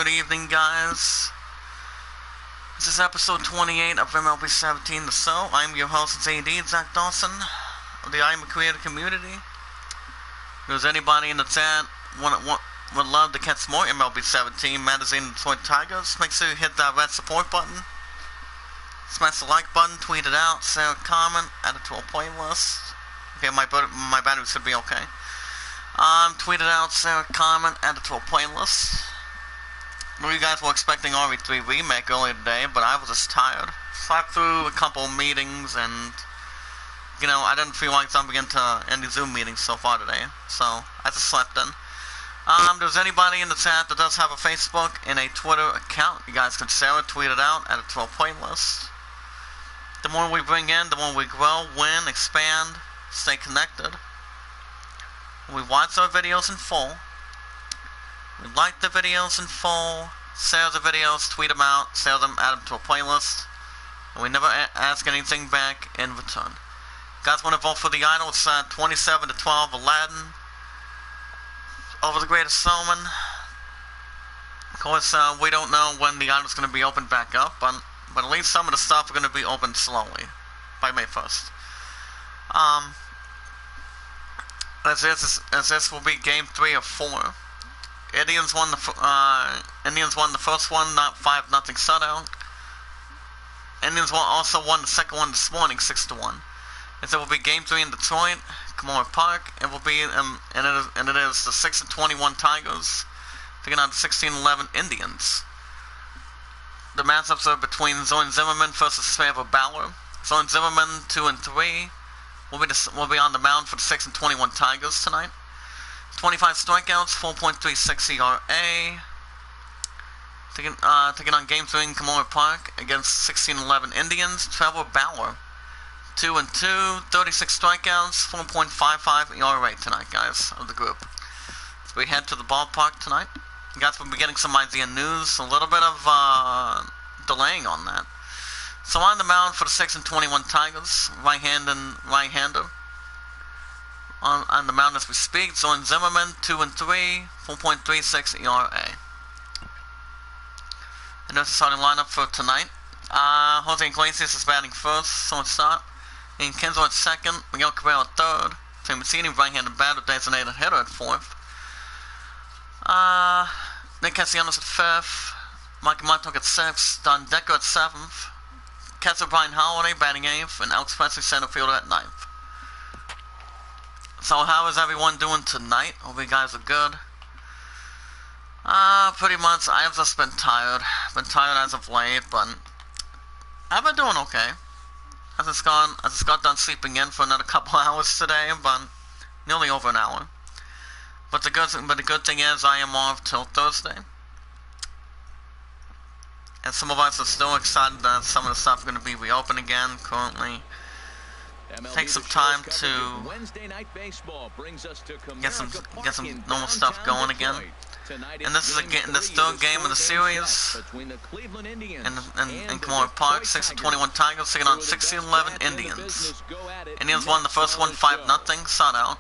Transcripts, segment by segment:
good evening, guys. This is episode 28 of MLB 17 The Show. I'm your host, AD, Zach Dawson, of the Iamacreator community. If there's anybody in the chat would love to catch more MLB 17 magazine and Detroit Tigers, make sure you hit that red support button. Smash the like button, tweet it out, share a comment, add it to a playlist. Okay, my battery should be okay. Tweet it out, share a comment, add it to a playlist. Well, you guys were expecting RE3 Remake earlier today, but I was just tired. Slept through a couple of meetings, and, you know, I didn't feel like jumping into any Zoom meetings so far today, so I just slept in. If there's anybody in the chat that does have a Facebook and a Twitter account, you guys can share it, tweet it out, add it to a playlist. The more we bring in, the more we grow, win, expand, stay connected. We watch our videos in full. We like the videos in full. Share the videos, tweet them out, share them, add them to a playlist. And we never ask anything back in return. You guys want to vote for the idol? It's 27-12 Aladdin over the Greatest Showman. Of course, we don't know when the idol's going to be opened back up, but at least some of the stuff are going to be opened slowly by May 1st. As this will be game 3 of 4. Indians won the first one, not 5-0 shutout. Indians also won the second one this morning, 6-1. As it will be game 3 in Detroit, Commonwealth Park. It will be and it is the 6-21 Tigers taking on the 16-11 Indians. The matchups are between Zoran Zimmerman versus Trevor Bauer. Zoran Zimmerman 2-3. Will be on the mound for the 6-21 Tigers tonight. 25 strikeouts, 4.36 ERA. Taking on game 3 in Commonwealth Park against 16-11 Indians. Trevor Bauer 2-2, 36 strikeouts, 4.55 ERA tonight, guys, of the group. So we head to the ballpark tonight. You guys will be getting some idea news, a little bit of delaying on that. So on the mound for the 6-21 Tigers, right-hander. On the mound as we speak, Zoran Zimmerman, 2-3, 4.36 ERA. And there's the starting lineup for tonight. Jose Iglesias is batting first, so it's not. Ian Kinsler at second, Miguel Cabrera at third. Trey Mancini, right-handed batter, designated hitter at fourth. Nick Castellanos at fifth. Mike Montauk at sixth. Don Decker at seventh. Catcher Brian Holiday batting eighth, and Alex Presley center fielder at ninth. So how is everyone doing tonight? Hope you guys are good. Pretty much, I've just been tired. Been tired as of late, but I've been doing okay. I just got done sleeping in for another couple hours today, but nearly over an hour. But the good thing is I am off till Thursday. And some of us are still excited that some of the stuff is going to be reopened again currently. Take some time to get some normal stuff going again. And this is this third game of the series in Commonwealth Park. 6-21 Tigers taking on 16-11 Indians. Indians won the first one 5-0 shutout.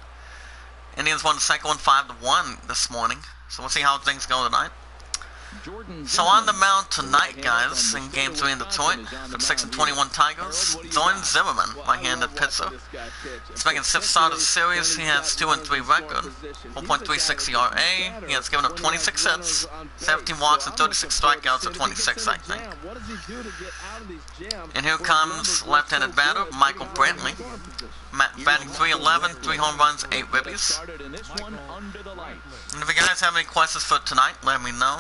Indians won the second one 5-1 this morning. So we'll see how things go tonight. So on the mound tonight, guys, in Game 3 in Detroit, for the 6-21 Tigers, Zoran Zimmerman, right-handed pitcher. He's making 6th start of the series. He has 2-3 record, 4.36 ERA. He has given up 26 hits, 17 walks, and 36 strikeouts at 26, I think. And here comes left-handed batter Michael Brantley, batting .311, 3 home runs, 8 ribbies. And if you guys have any questions for tonight, let me know.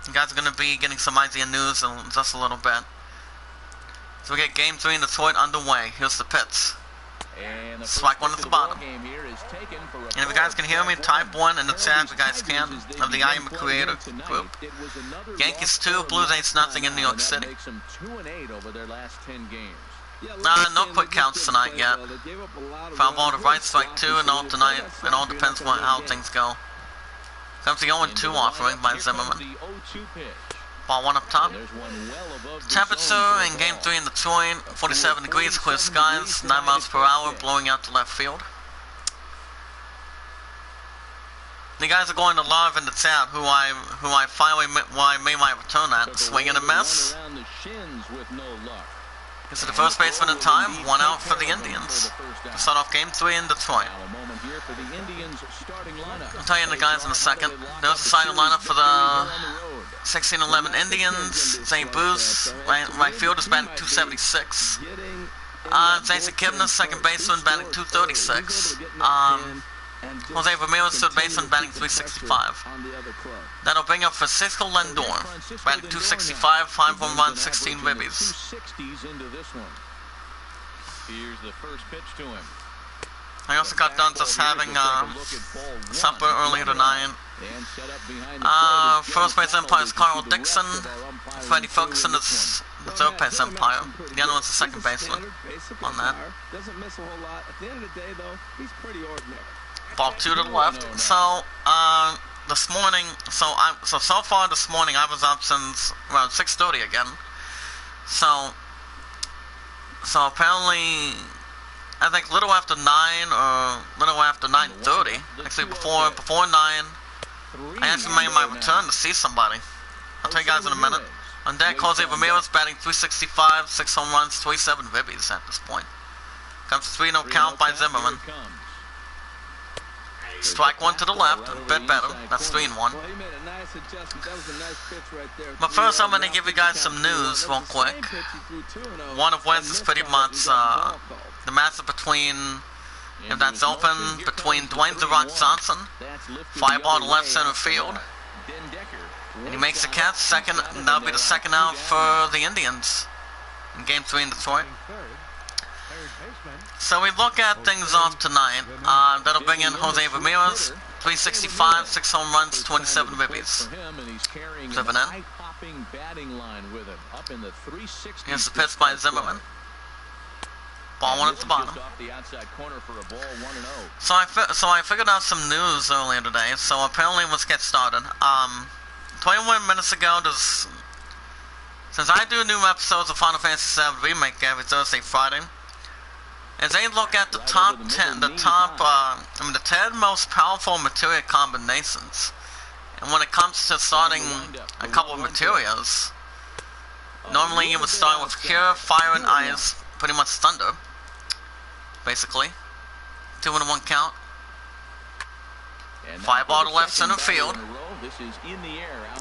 You guys are going to be getting some idea news in just a little bit. So we get Game 3 in Detroit underway. Here's the pitch. Strike one at the bottom. And if you guys can hear me, type 1 in the chat if you guys can, of the Iamacreator group. Yankees 2, Blue Jays nothing in New York City. No quick counts tonight yet. Foul ball to right, strike 2, and all tonight. It all depends on how things go. Comes the 0-2 offering by Zimmerman. Ball 1 up top. Temperature in Game 3 in Detroit, 47 degrees, clear skies, 9 miles per hour, blowing out to left field. you guys are going to love in the chat who I finally made my return at. Swing and a miss. This is the first baseman in time. 1 out for the Indians to start off Game 3 in Detroit. I'll tell you the guys in a second. There's the starting lineup for the 16-11 Indians. St. Bruce, right field, is batting .276. Jason Kibner, second baseman, batting .236. Jose Ramirez, third baseman, batting .365. That'll bring up Francisco Lindor, batting .265, 5 home runs, 16 ribbies. Here's the first pitch to him. I also got done just having supper earlier tonight. First base umpire is Carl Dixon. Freddie Ferguson is the third base umpire. The other one's the second baseman on that. Ball 2 to the left. So this morning, so far this morning I was up since around 6:30 again. So apparently, I think little after 9 or little after 9:30. Actually before 9, I actually made my return to see somebody. I'll tell you guys in a minute. On deck, Jose Ramirez batting .365, 6 home runs, 27 ribbies at this point. Comes 3-0 count by Zimmerman. Strike 1 to the left, a bit better. That's 3-1. But first, I'm going to give you guys some news real quick. One of which is pretty much the matchup between, if that's open, between Dwayne "The Rock" Johnson, fly ball to left center field, and he makes the catch. Second, that'll be the second out for the Indians in Game 3 in Detroit. So we look at things off tonight. That'll bring in Jose Ramirez, .365, 6 home runs, 27 ribbies. 7 in. Here's the pitch by Zimmerman. Ball 1 at the bottom. So I figured out some news earlier today. So apparently, let's get started. 21 minutes ago, since I do new episodes of Final Fantasy VII Remake every Thursday, Friday. As they look at the top 10, the 10 most powerful materia combinations, and when it comes to starting a couple of materials, normally you would start with Cure, Fire, and Ice, pretty much Thunder, basically. 2-1 count. Fireball to left center field,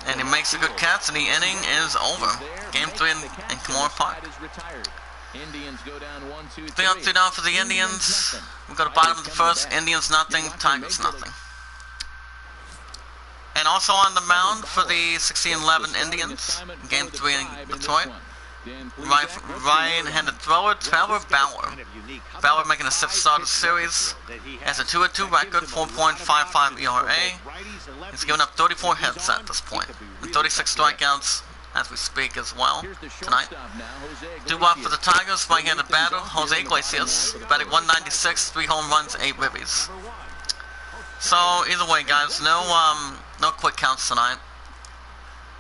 and he makes a good catch, and the inning is over. Game 3 in Kimura Park. 3 up, 2 down for the Indians. We go to bottom of the first. Indians nothing, Tigers nothing. And also on the mound for the 16-11 Indians, Game 3 in Detroit. Right-handed thrower, Trevor Bauer. Bauer making a 6th start of the series. Has a 2-2 record, 4.55 ERA. He's given up 34 hits at this point, and 36 strikeouts as we speak as well tonight. 2 up for the Tigers, right-handed batter, Jose Iglesias, batting .196, 3 home runs, 8 ribbies. So either way, guys, no quick counts tonight.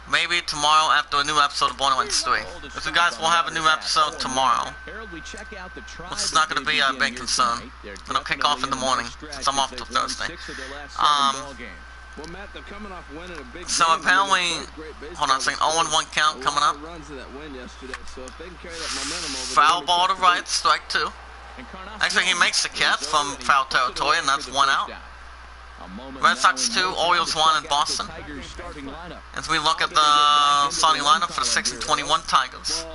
Maybe tomorrow after a new episode of Borderlands 3. If you guys will have a new episode tomorrow, it's not going to be a big concern. It'll kick off in the morning, since I'm off till Thursday. So apparently, hold on a second, 0-1 count coming up. Foul ball to right, strike 2. Actually, he makes the catch from foul territory, and that's 1 out. Red Sox 2, Orioles 1 in Boston. As we look at the starting lineup for the 6-21 Tigers.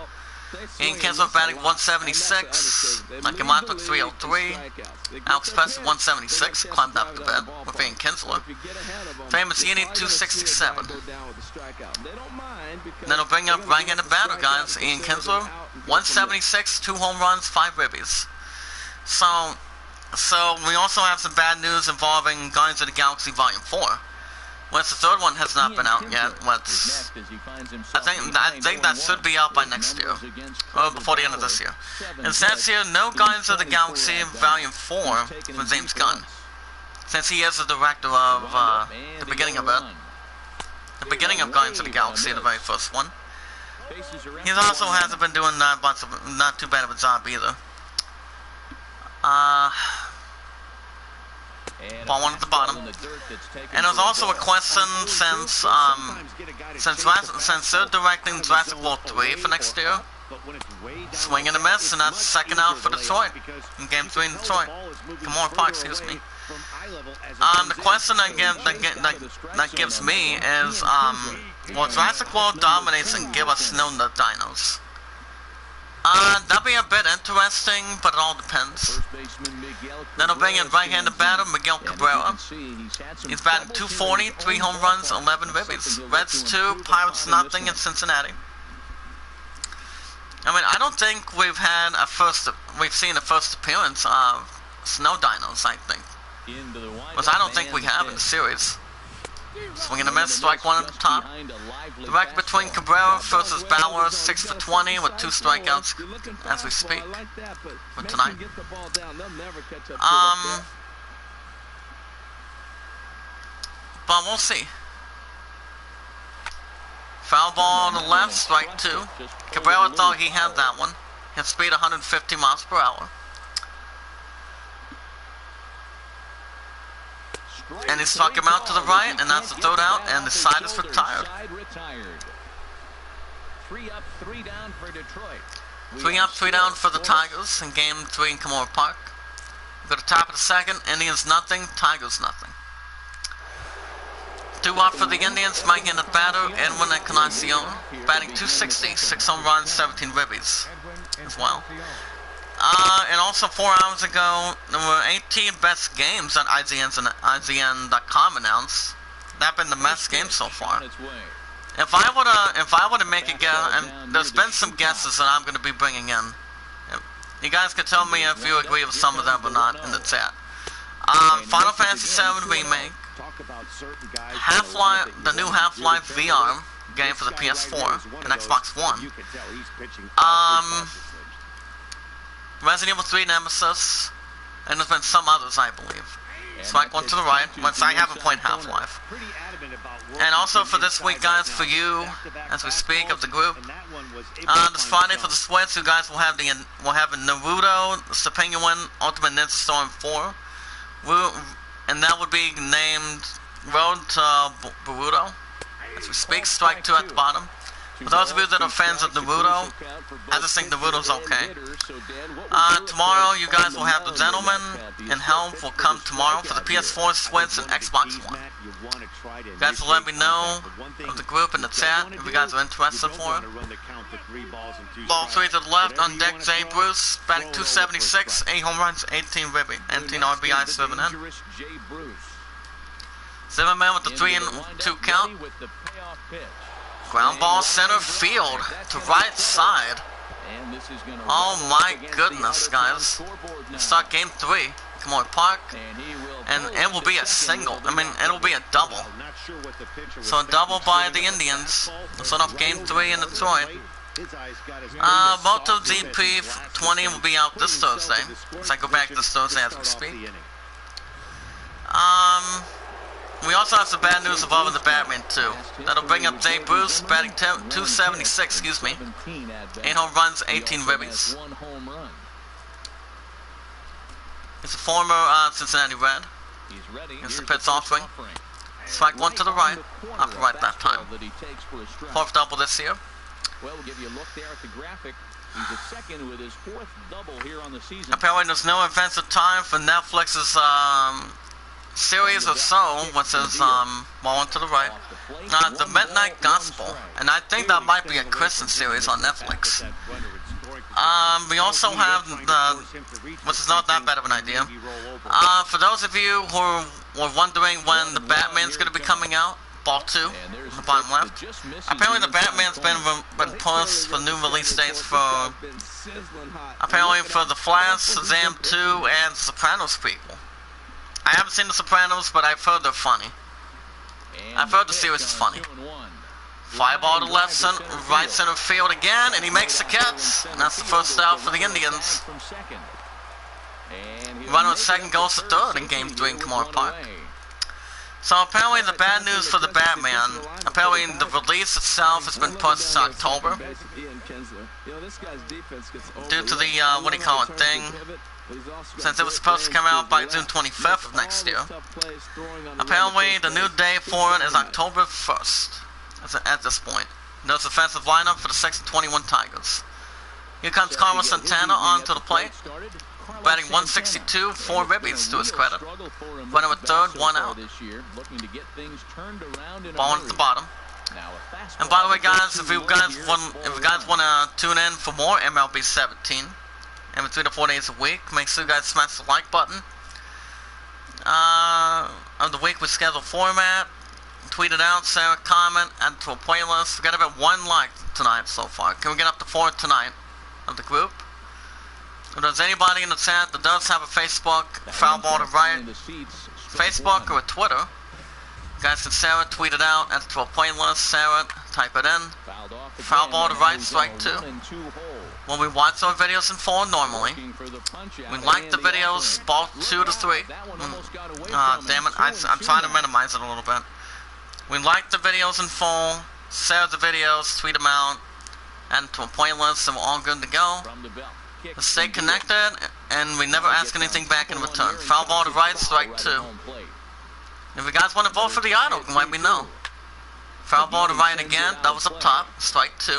Ian Kinsler batting .176, Iamacreator 303, Alex Pest 176, climbed up the bed with Ian Kinsler. Famous Yini 267. Then it'll bring up right-handed batter, guys, Ian Kinsler, 176, 2 home runs, 5 ribbies. So we also have some bad news involving Guardians of the Galaxy Volume 4. Well, the third one has not been out yet. I think that should be out by next year, or before the end of this year. It says here, no Guardians of the Galaxy Volume 4 from James Gunn, since he is the director of the beginning of it. The beginning of Guardians of the Galaxy, the very first one. He also hasn't been doing not too bad of a job either. Ball one at the bottom. And there's also a question since they're directing Jurassic World 3 for next year. Swing and a miss, and that's second out for Detroit in Game 3 in Detroit. Kamora Park, excuse me. The question that gives me is, will Jurassic World dominates and give us no dinos? That'd be a bit interesting, but it all depends. Then I'll bring in right-handed batter Miguel Cabrera. He's batting .240, 3 home runs, 11 ribbies. Reds 2, Pirates nothing in Cincinnati. I mean, I don't think we've seen a first appearance of snow dinos, I think. Because I don't think we have in the series. Swing and a miss, strike one at the top. The record between Cabrera versus Bauer, 6 for 20 with 2 strikeouts as we speak for tonight. But we'll see. Foul ball on the left, strike 2. Cabrera thought he had that one. His speed 150 miles per hour. And he struck him out to the right, and that's the third out, and the side is retired. 3 up, 3 down for Detroit. 3 up, 3 down for the Tigers in Game 3 in Kamora Park. We go to top of the second, Indians nothing, Tigers nothing. 2 up for the Indians, Mike in the batter, Edwin Encarnacion, batting .260, 6 home runs, 17 ribbies as well. And also 4 hours ago, there were 18 best games that IGN.com announced. That's been the best game so far. If I were to make a guess, and there's been some guesses that I'm going to be bringing in. You guys can tell me if you agree with some of them or not in the chat. Final Fantasy VII Remake, Half-Life, the new Half-Life VR game for the PS4 and Xbox One. Resident Evil 3 Nemesis, and there's been some others, I believe. Strike one to the right, once I haven't played Half-Life. And also for this week, guys, for you, as we speak of the group, this Friday for the Switch, you guys will have a Naruto, Supinguin, Ultimate Ninja Storm 4, and that would be named Road to Boruto. As we speak, strike 2 at the bottom. For those of you that are fans of Naruto, I just think Naruto's okay. Tomorrow, you guys will have The Gentleman and Help will come tomorrow for the PS4, Switch, and Xbox One. You guys will let me know of the group in the chat if you guys are interested for it. Ball 3 to the left on deck, Jay Bruce, batting .276, 8 home runs, 18 RBIs, 7 in. 7 men with the 3-2 count. Ground ball center field to right side. Oh my goodness, guys. Let's start Game 3. Kamora Park. And it will be a single. I mean, it will be a double. So a double by the Indians. We'll start off Game 3 in Detroit. Moto GP 20 will be out this Thursday. So I go back this Thursday as we speak. We also have some bad news involving the Batman too. That'll bring up Jay Bruce, batting .276, excuse me. 8 home runs, 18 ribbies. He's a former Cincinnati Red. Here's the pitch offering. Strike 1 to the right, off the right that time. 4th double this year. Well, we'll give you a look there at the graphic. He's a second with his 4th double here on the season. Apparently there's no offensive time for Netflix's series or so, which is one to the right. The Midnight Gospel, and I think that might be a Christian series on Netflix. We also have which is not that bad of an idea. For those of you who were wondering when the Batman's going to be coming out, Ball 2, on the bottom left. Apparently the Batman's been pushed for new release dates for The Flash, Shazam 2, and Sopranos prequel. I haven't seen The Sopranos, but I've heard they're funny. I've heard the series is funny. Fly ball to left right center field again, and he makes the catch. And that's the first out for the Indians. Runner at second goes to third in Game 3 in Kamora Park. So apparently the bad news for the Batman, apparently the release itself has been pushed to October. Due to the, what do you call it, thing. Since it was supposed to come out by June 25th of next year. Apparently the new date for it is October 1st, at this point. There's a defensive lineup for the 6 and 21 Tigers. Here comes Carlos Santana onto the plate. Batting 162, 4 ribbies to his credit. Running with third, 1 out. Ball at the bottom. And by the way, guys, if you guys want to tune in for more MLB 17, every 3 to 4 days a week, make sure you guys smash the like button. Of the week with scheduled format, tweet it out, share a comment, add it to a playlist. We got about 1 like tonight so far. Can we get up to 4 tonight of the group? If there's anybody in the chat that does have a Facebook, Foul Ball to Right, Facebook or a Twitter, you guys can share it, tweet it out, add it to a playlist, share it, type it in. Foul Ball to Right, strike 2. When we watch our videos in full normally, we like the videos, ball 2 to 3. Damn it, I'm trying to minimize it a little bit. We like the videos in full, share the videos, tweet them out, add it to a playlist, and we're all good to go. Let's stay connected, and we never ask anything back in return. Foul Ball to Right, strike 2. If you guys want to vote for the idol, let me know. Foul Ball to Right again, that was up top, strike 2.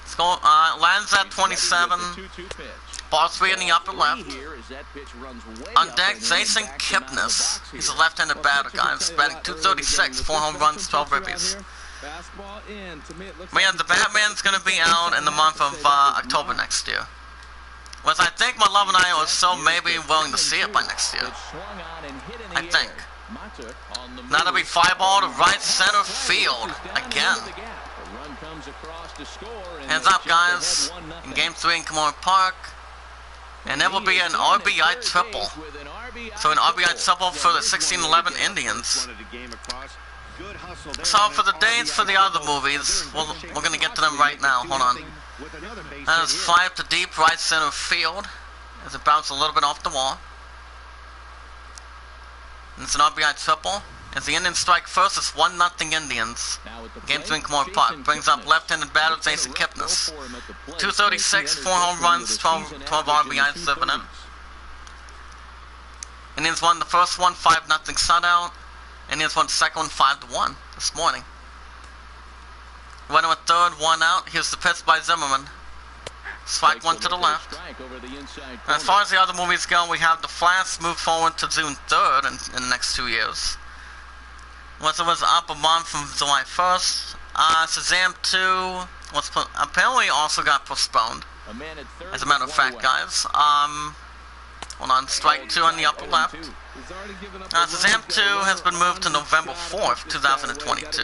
Let's go, lands at 27, ball 3 in the upper left. On deck, Jason Kipnis. He's a left-handed batter, guys, batting 236, 4 home runs, 12 ribbies. But yeah, the Batman's gonna be out in the month of October next year. Which I think my love and I are so maybe willing to see it by next year. I think. Now that'll be fly ball to right center field again. Hands up, guys. In Game 3 in Kimura Park. And it will be an RBI triple. So an RBI triple for the 16-11 Indians. So for the dates for the other movies, we're going to get to them right now. Hold on. That is fly up to deep right center field as it bounced a little bit off the wall. And it's an RBI triple. As the Indians strike first, it's 1-0 Indians. Game 3 in Kimura Park. Brings up left-handed batter Jason Kipnis. 236, 4 home runs, 12 RBIs, 7 innings. Indians won the first one, 5-0 shutout. Indians won the second one, 5-1 this morning. Running with third, 1 out. Here's the pitch by Zimmerman. Strike 1 to the left. As far as the other movies go, we have The Flash moved forward to June 3rd in the next 2 years. Once it was up a month from July 1st. Shazam 2 was apparently also got postponed. As a matter of fact, guys. Hold on, strike 2 on the upper left. Shazam 2 has been moved to November 4th, 2022.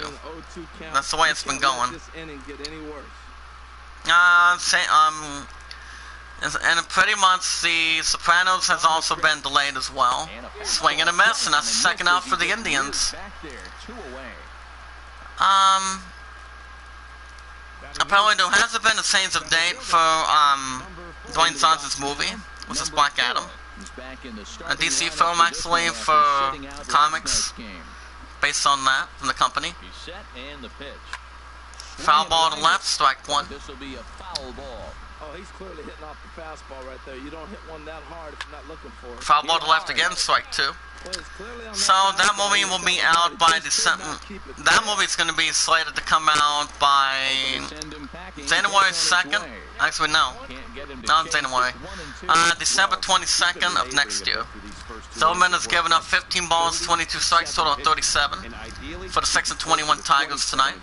That's the way it's been going. And pretty much the Sopranos has also been delayed as well. Swing and a miss, and that's the second out for the Indians. Apparently there hasn't been a change of date for Dwayne Johnson's movie, which is Black Adam. A DC film actually for comics, based on that from the company. Foul ball to left, strike 1. Oh, he's clearly hitting off the fastball right there. You don't hit one that hard if you're not looking for it. Foul ball to left again, strike 2. So that movie will be out by December. That movie's going to be slated to come out by January 2nd. Actually, no. Not January. December 22nd of next year. Zimmerman has given up 15 balls, 22 strikes, total of 37 for the 6 and 21 Tigers tonight.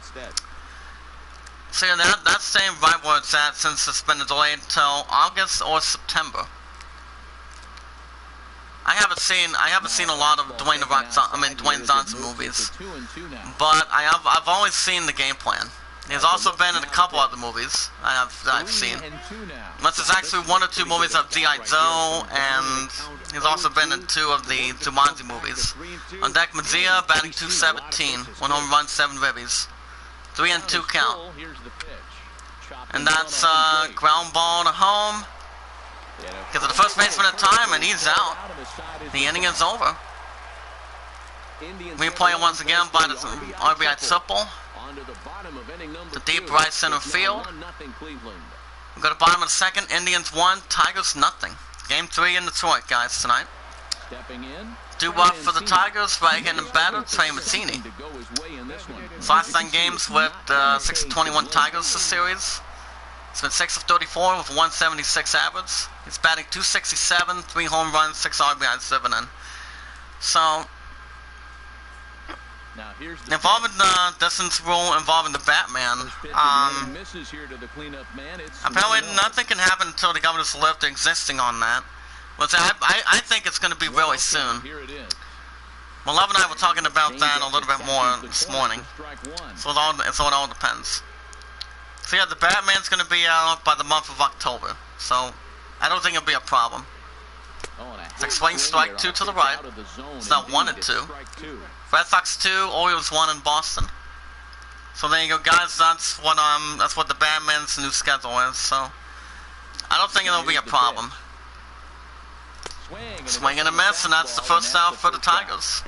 So yeah, that's staying right where it's at since it's been delayed until August or September. I haven't seen a lot of Dwayne Johnson movies, but I've always seen the game plan. He's also been in a couple other movies I've seen. There's actually 1 or 2 movies of G.I. Joe, and he's also been in 2 of the Jumanji movies. On deck, Mazia batting 217, 1 home run, 7 ribbies. 3 and 2 count. And that's ground ball to home. Because of the first baseman at time, and he's out. The inning is over. Replay once again by the RBI triple. The deep right center field. We go to bottom of the second. Indians 1, Tigers nothing. Game 3 in Detroit, guys, tonight. Doo-wop for the Tigers, right-handed batter, Trey Mancini. His last 9 games with 6-21 Tigers this series. It's been 6 of 34 with 176 average. He's batting .267, 3 home runs, 6 RBIs driven in. So, involving the distance rule, involving the Batman, apparently nothing can happen until the governor's lift existing on that. Which I think it's going to be really soon. Well, Love and I were talking about that a little bit more this morning. So it all depends. So yeah, the Batman's going to be out by the month of October. So I don't think it'll be a problem. It's swing strike 2 to the right. It's not 1 and 2. Red Sox 2, Orioles 1 in Boston. So there you go, guys. That's what the Batman's new schedule is. So I don't think it'll be a problem. Swing and a miss, and that's the first out for the Tigers.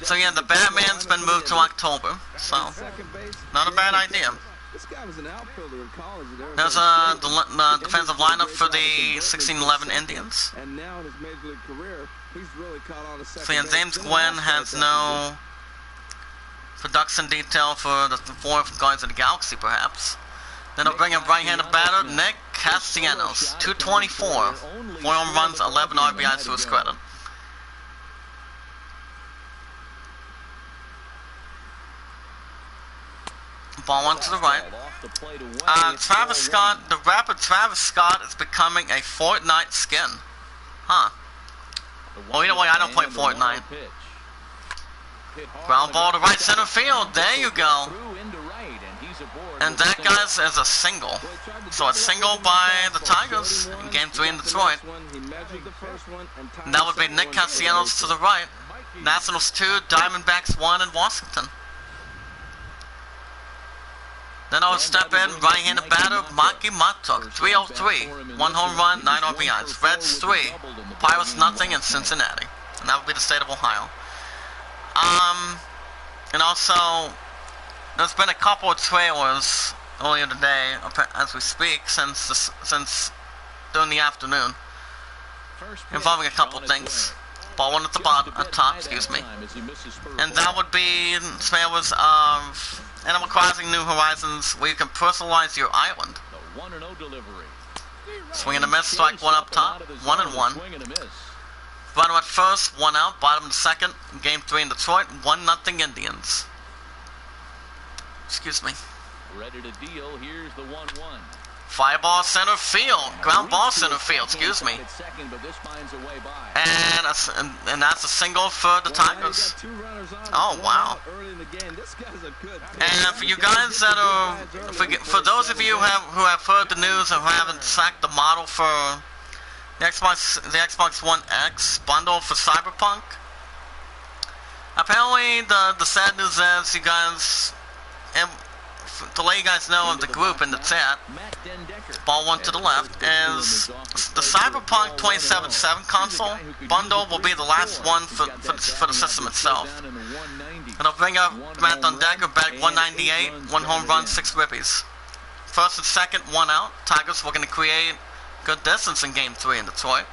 So yeah, the Batman's been moved to October, so not a bad idea. There's the defensive lineup for the 16-11 Indians. So yeah, James Gwynn has no production detail for the 4th Guardians of the Galaxy, perhaps. Then they'll bring in right-handed batter Nick Castellanos, 224, 4 home runs, 11 RBIs to his credit. Ball 1 to the right. Travis Scott, the rapper Travis Scott is becoming a Fortnite skin. Huh. Well, either way, I don't play Fortnite. Ground ball to right center field. There you go. And that, guys, is a single. So a single by the Tigers in Game 3 in Detroit. And that would be Nick Castellanos to the right. Nationals 2, Diamondbacks 1 in Washington. Then I'll step in, right-handed batter, Maki Matuk, 303, 1 home run, 9 RBIs. Reds 3, Pirates nothing in Cincinnati. And that would be the state of Ohio. And also, there's been a couple of trailers earlier today, as we speak, since during the afternoon, involving a couple of things. Ball 1 at the bottom, at top, excuse me. And that would be trailers of Animal Crossing New Horizons, where you can personalize your island. Swing and a miss, strike 1 up top, 1 and 1. Bottom at first, 1 out, bottom at second, Game 3 in Detroit, 1-0 Indians. Excuse me. Ready to deal. Here's the 1-1. Fly ball center field. Ground ball center field, excuse me. And that's a single for the Tigers. Oh, wow. And for you guys that are, for those of you who have heard the news and who haven't tracked the model for the Xbox One X bundle for Cyberpunk, apparently the sad news is, you guys, and to let you guys know of the group in the chat, ball 1 to the left, is the Cyberpunk 2077 console bundle will be the last one for the system itself. And I'll bring up Matt Dundecker, batting 198, 1 home run, 6 ribbies. First and second, 1 out. Tigers were going to create good distance in Game 3 in Detroit.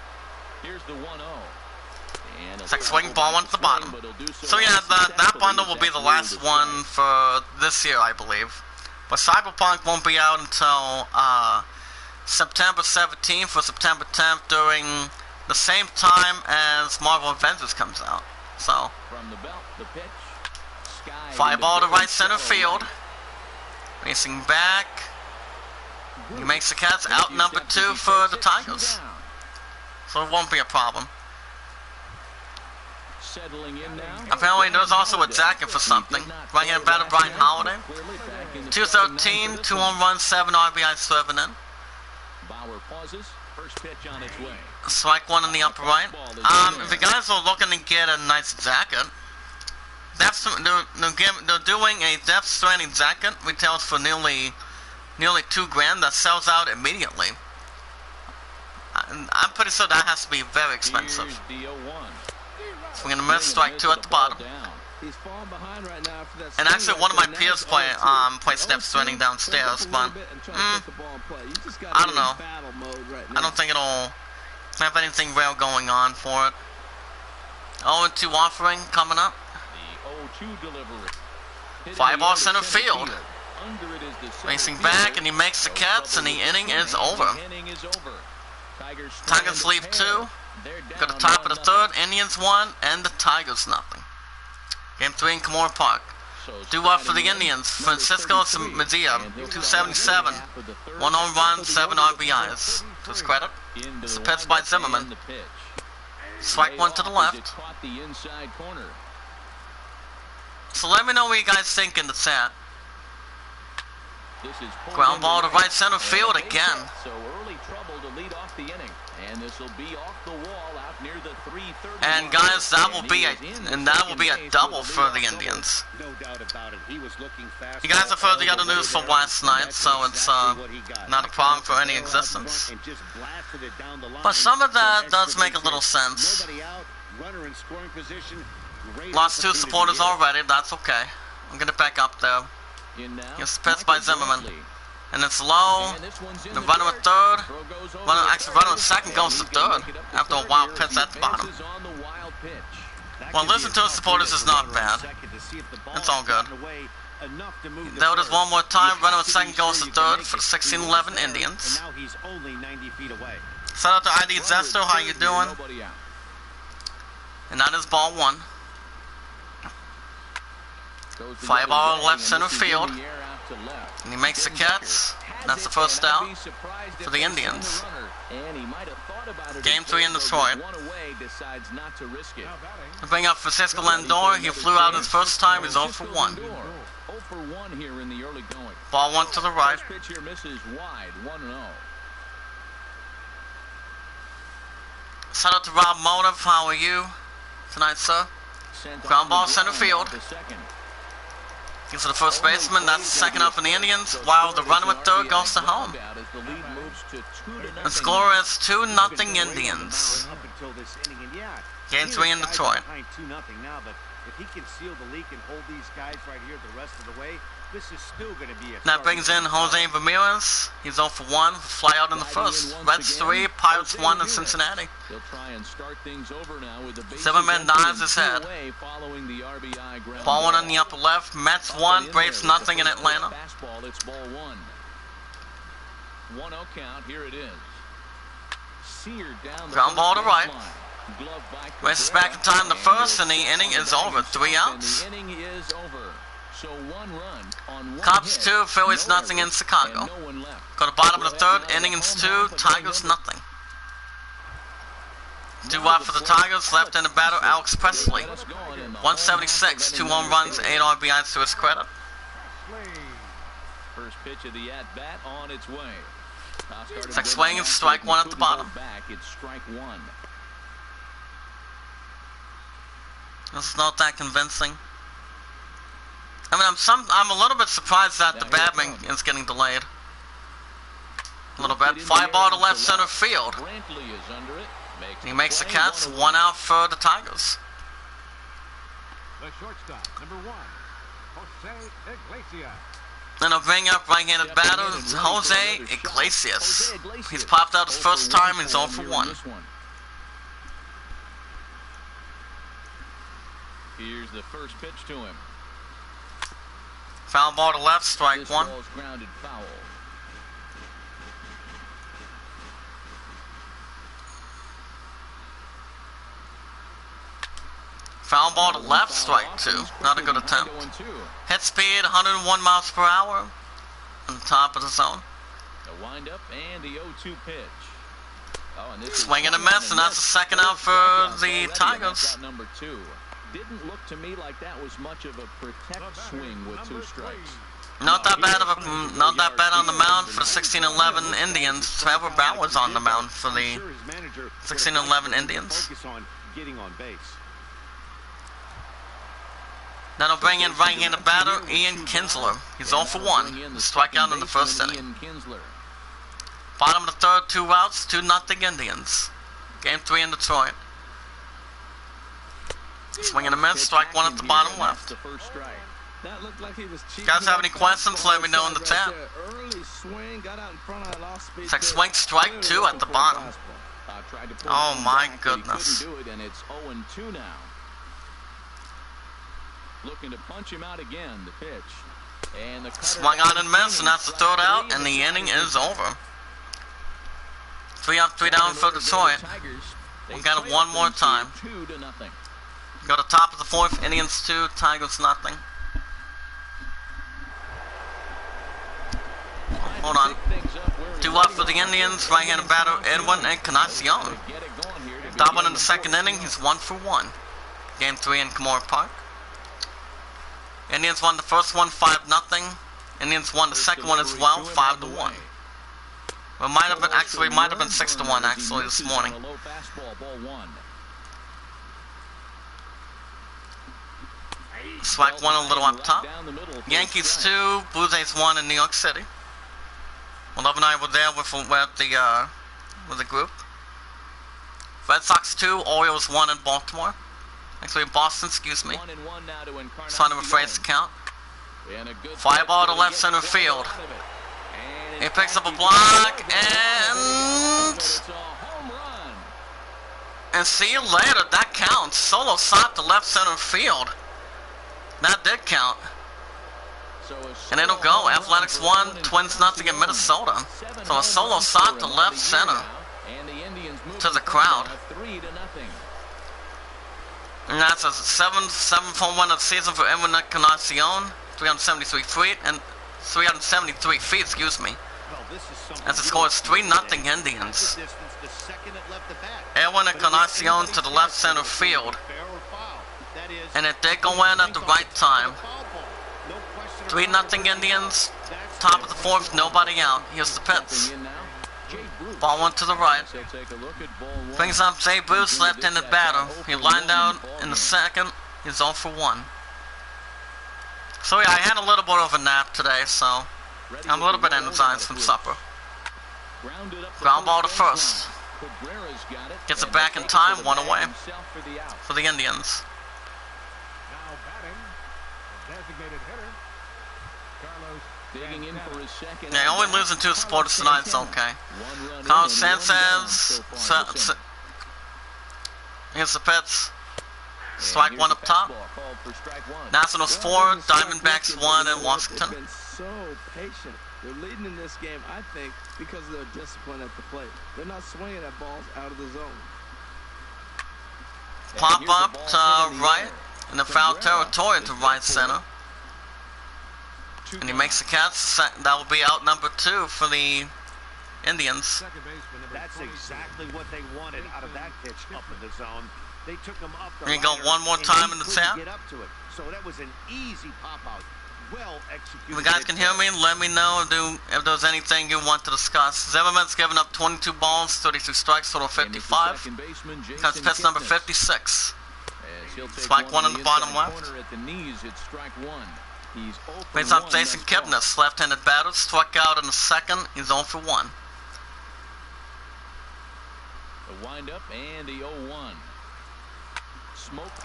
Here's the 1-0. Second swing, ball 1 to the bottom. So yeah, that bundle will be the last one for this year, I believe. But Cyberpunk won't be out until September 17th or September 10th during the same time as Marvel Avengers comes out. So, fly ball to right center field. Racing back. He makes the catch, out number 2 for the Tigers. So it won't be a problem. Apparently there's also a jacket for something. Right-hand batter Brian Holiday. 213, 2 home runs, 7 RBIs driven in. Strike 1 in the upper right. If you guys are looking to get a nice jacket, they're doing a Death Stranding jacket. Retails for nearly $2,000. That sells out immediately. I'm pretty sure that has to be very expensive. Swing and a miss, strike 2 at the bottom. He's falling behind right now for that. And actually, one of my peers play steps running downstairs, but I don't know. I don't think it'll have anything real going on for it. 0-2 offering coming up. The 0-2 delivery. Fly ball center field. Racing back, and he makes the catch, and the inning is over. Tigers leave 2. Go to top of the 3rd. Indians 1, and the Tigers nothing. Game 3 in Kimura Park. Due up for the Indians. Francisco Mejia, 277. 1 home run, 7 RBIs. To his credit. It's a pitch by Zimmerman. Strike 1 to the left. So let me know what you guys think in the chat. Ground ball to right center field again. So early trouble to lead off the inning. And this will be off the wall out near the 330. And guys, that will be a double for the Indians. No doubt about it. He was looking fast. You guys have heard the other news from last night, so it's not a problem for any existence. But some of that does make a little sense. Lost 2 supporters already, that's okay. I'm gonna back up there. It's pitched by Zimmerman. And it's low. The runner at 3rd. Runner at 2nd goes to 3rd after a wild pitch at the bottom. Well, listen to the supporters is not bad. It's all good. There it is one more time. Runner at 2nd goes to 3rd for the 16-11 Indians. Shout out to ID Zesto. How you doing? And that is ball 1. Fly ball left center field. And he makes the catch. That's the first out for the Indians. Game 3 in Detroit. To bring up Francisco Lindor. He flew out his first time. He's 0 for 1. Ball 1 to the right. Shout out to Rob Motive. How are you tonight, sir? Ground ball center field. Gives to the first baseman. That's the second out for the Indians. While the runner at 3rd goes to home. The score is 2-0 Indians. Game 3 in Detroit. If he can seal the leak and hold these guys right here the rest of the way, this is still going to be a... That brings in Jose Ramirez. He's 0 for 1. Fly out in the first. Reds 3, Pirates 1 in Cincinnati. Zimmerman nods his head. Ball 1 on the upper left. Mets 1, Braves nothing in Atlanta. It's ball 1. 1-0 count. Here it is. Seared down the ground ball to right. Races back in time the first, and the inning is over. 3 outs. The inning is over. So 1 run on 1 Cubs hit, 2, Phillies nothing in Chicago. no one left. Go to bottom of the 3rd, innings 2, Tigers nothing. 2 out for the Tigers, left-handed batter Alex Presley. 176, 2 home runs, 8 RBIs to his credit. First pitch of the at-bat on its way. It's like swinging, strike 1 at the bottom. It's strike 1. This is not that convincing. I mean, I'm a little bit surprised that the Batman is getting delayed. A little bit. Fly ball to left center field. He makes the catch. 1 out for the Tigers. The shortstop, number 1, Jose Iglesias. Then I'll bring up right-handed batter Jose Iglesias. He's popped out his first time. He's 0 for 1. Here's the first pitch to him. Foul ball to left, strike 1. Grounded foul. Foul ball to left, strike 2. Not a good attempt. Hit speed 101 miles per hour on the top of the zone. The windup and the 0-2 pitch. Oh, and this swing and a miss, and that's the second out for the Tigers. Number 2. Didn't look to me like that was much of a protect swing with 2 strikes. Not that bad on the mound for the 16-11 Indians. Trevor Bauer's on the mound for the 16-11 Indians. Then I'll bring in right-handed batter Ian Kinsler. He's 0 for 1. Strikeout in the first inning. Bottom of the 3rd, 2 outs, 2-0 Indians. Game 3 in Detroit. Swing and a miss, strike one at the bottom left. The first strike. That looked like he was cheating. Guys have any questions, let me know in the chat. Early swing, got out in front of that off speed. It's like swing strike 2 at the bottom. Oh my goodness. Couldn't do it, and it's 0-2 now. Looking to punch him out again, the pitch. And the swung on and missed, and that's the third out, and the inning is over. 3 up, 3 down for Detroit. We got it one more time. 2-0. Go to top of the 4th, Indians 2, Tigers nothing. Hold on. 2 left for the Indians, right-handed batter Edwin Encarnacion. That one in the second inning, he's 1 for 1. Game 3 in Kimura Park. Indians won the first one 5-0. Indians won the second one as well, 5-1. Well, might have been 6-1 actually this morning. Strike 1 a little up top. Yankees 2, Blue Jays 1 in New York City. Well, Love and I were there with the group. Red Sox 2, Orioles 1 in Baltimore. Actually, Boston, excuse me. Trying to rephrase the count. Fly ball to left center field. He picks up a block and see you later. That counts. Solo shot to left center field. That did count. And it'll go. Athletics 1, Twins nothing in Minnesota. So a solo shot to left center to the crowd. And that's a 7th home run of the season for Edwin Encarnacion. 373 feet and 373 feet, excuse me. As the score is 3-0 Indians. Edwin Encarnacion to the left center field. And it did go in at the right time. 3-0 Indians. Top of the 4th, nobody out. Here's the pitch. Ball went to the right. Brings up Jay Bruce, left-handed batter. He lined out in the second. He's 0 for 1. So yeah, I had a little bit of a nap today, so I'm a little bit energized from supper. Ground ball to first. Gets it back in time, 1 away for the Indians. Now batting, designated hitter, Carlos. Digging in for his second. Yeah, only losing 2 supporters tonight, it's okay. Carlos Sanchez. Here's the pitch. Strike 1 up top. Nationals 4, Diamondbacks 1 in Washington. They've been so patient. They're leading in this game, I think, because of their discipline at the plate. They're not swinging at balls out of the zone. Pop up to right in the foul territory to right center. And he makes the catch. That will be out number 2 for the Indians. That's exactly what they wanted out of that pitch up in the zone. They took him up the Here you go one more time in the tap. Get up to it. So that was an easy pop out. Well executed. If you guys can hear me, let me know if there's anything you want to discuss. Zimmerman's given up 22 balls, 32 strikes, total 55. That's pitch number 56. Strike 1 in the bottom left. Brings up Jason Kipnis, left-handed batter, struck out in the second. He's 0 for 1. The windup and the 0-1.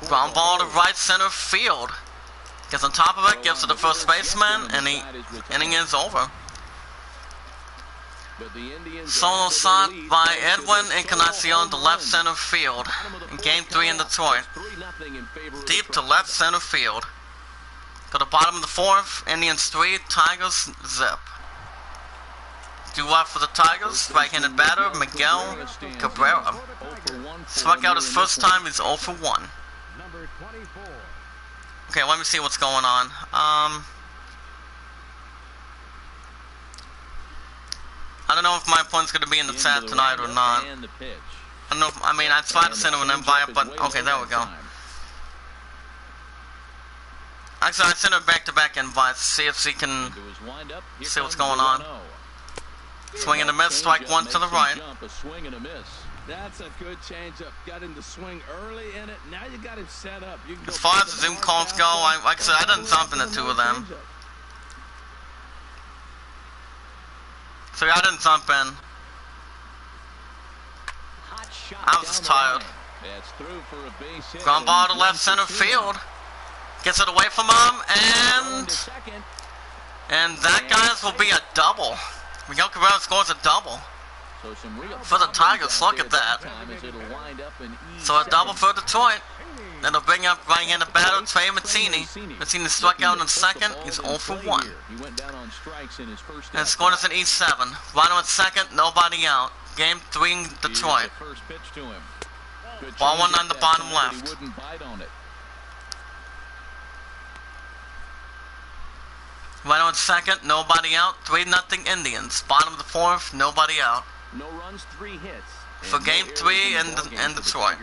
Ground ball to right center field. Gets on top of it, gives it to first baseman, and the inning is over. Solo shot by Edwin Encarnacion to left center field in Game 3 in Detroit. Deep to left center field. Go to bottom of the 4th, Indians 3, Tigers 0. 2 left for the Tigers, right-handed batter Miguel Cabrera. Struck out his first time, he's 0 for 1. Number 24. Okay, let me see what's going on. I don't know if my opponent's going to be in the chat tonight or not. I don't know if, I tried to send him an invite, but okay, there we go. Actually, I sent him back-to-back invites to see if he can see what's going on. Swing and a miss, strike 1 to the right. That's a good changeup. Got him to swing early in it. Now you got him set up. You can As far as the Zoom calls go, like I said, I didn't jump in the 2 of them. So yeah, I didn't jump in. I was just tired. That's through for a base hit. Ground ball to left center field. Gets it away from him, and that, guys, will be a double. Miguel Cabrera scores a double for the Tigers. Look at that. So a double for Detroit. That'll bring up right-handed batter Trey Mancini. Mancini struck out in the second. He's 0 for 1. And scored us in E7. Runner at second, nobody out. Game 3 in Detroit. Ball 1 on the bottom left. Runner at second, nobody out. 3-0 Indians. Bottom of the 4th, nobody out. No runs, 3 hits. For game 3 in Detroit.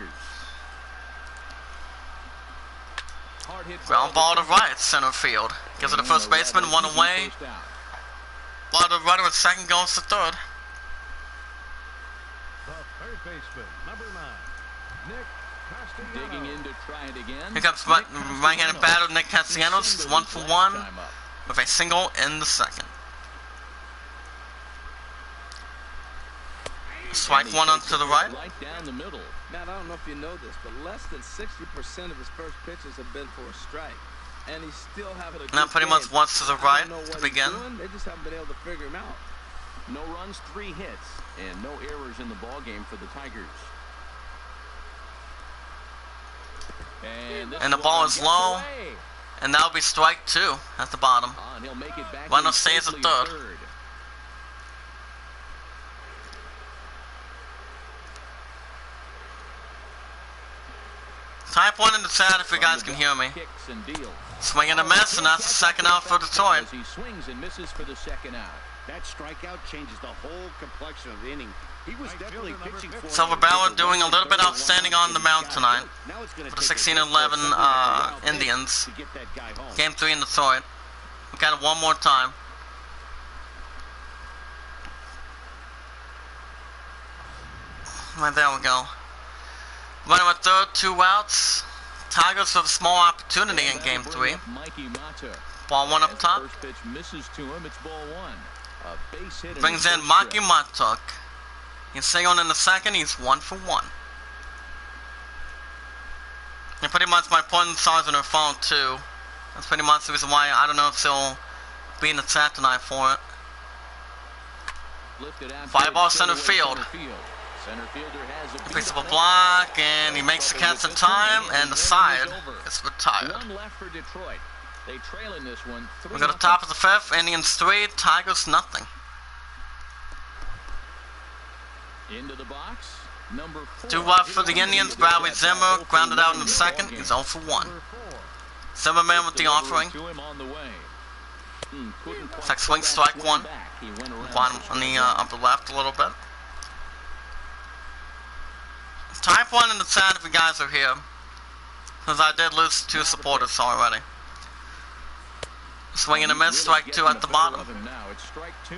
Ground ball to right center field. Gives it to first baseman, 1 away. Ball to runner at second, goes to third. The third baseman, number 9, Nick Castellanos. Digging in to try it again. Here comes right-handed batter Nick Castellanos. It's 1 for 1 with a single in the second. Strike 1 on to the right. Down the middle. Matt, I don't know if you know this, but less than 60% of his first pitches have been for a strike. And he's still having a good Now pretty game. much once to the right to begin. They just haven't been able to figure him out. No runs, 3 hits, and no errors in the ball game for the Tigers. And the ball is low. And that'll be strike 2 at the bottom. And he'll make it back. Runner stays at third. Type 1 in the chat if you guys can hear me. Swing and a miss, and that's the second out for Detroit. He swings and misses for the second out. That strikeout changes the whole complexion of the inning. He was definitely pitching for Silver Ballard doing a little bit outstanding on the mound tonight for the 16-11 Indians. Game 3 in Detroit. We got it one more time. Right, there we go. Running with third, 2 outs. Tigers with a small opportunity in game 3. Ball 1 up top. First pitch misses to him. It's ball 1. A base hit. Brings in Maki Matuk. He's singled in the second. He's 1 for 1. And pretty much my point stars on her phone too. That's pretty much the reason why I don't know if she'll be in the chat tonight for it. Fly ball center field. He picks up a block and he makes the catch in time, and the side is retired. One left for Detroit. They trail in this one. We go to the top of the 5th. Indians 3, Tigers nothing. Into the box. Number 4. 2 left for the Indians. Bradley Zimmer grounded out in the second. He's 0 for 1. Zimmerman with the offering. It's like swing strike 1. Bottom on the upper left a little bit. Type 1 in the chat if you guys are here, because I did lose 2 supporters already. Swing and a miss, strike 2 at the bottom. Now it's strike 2.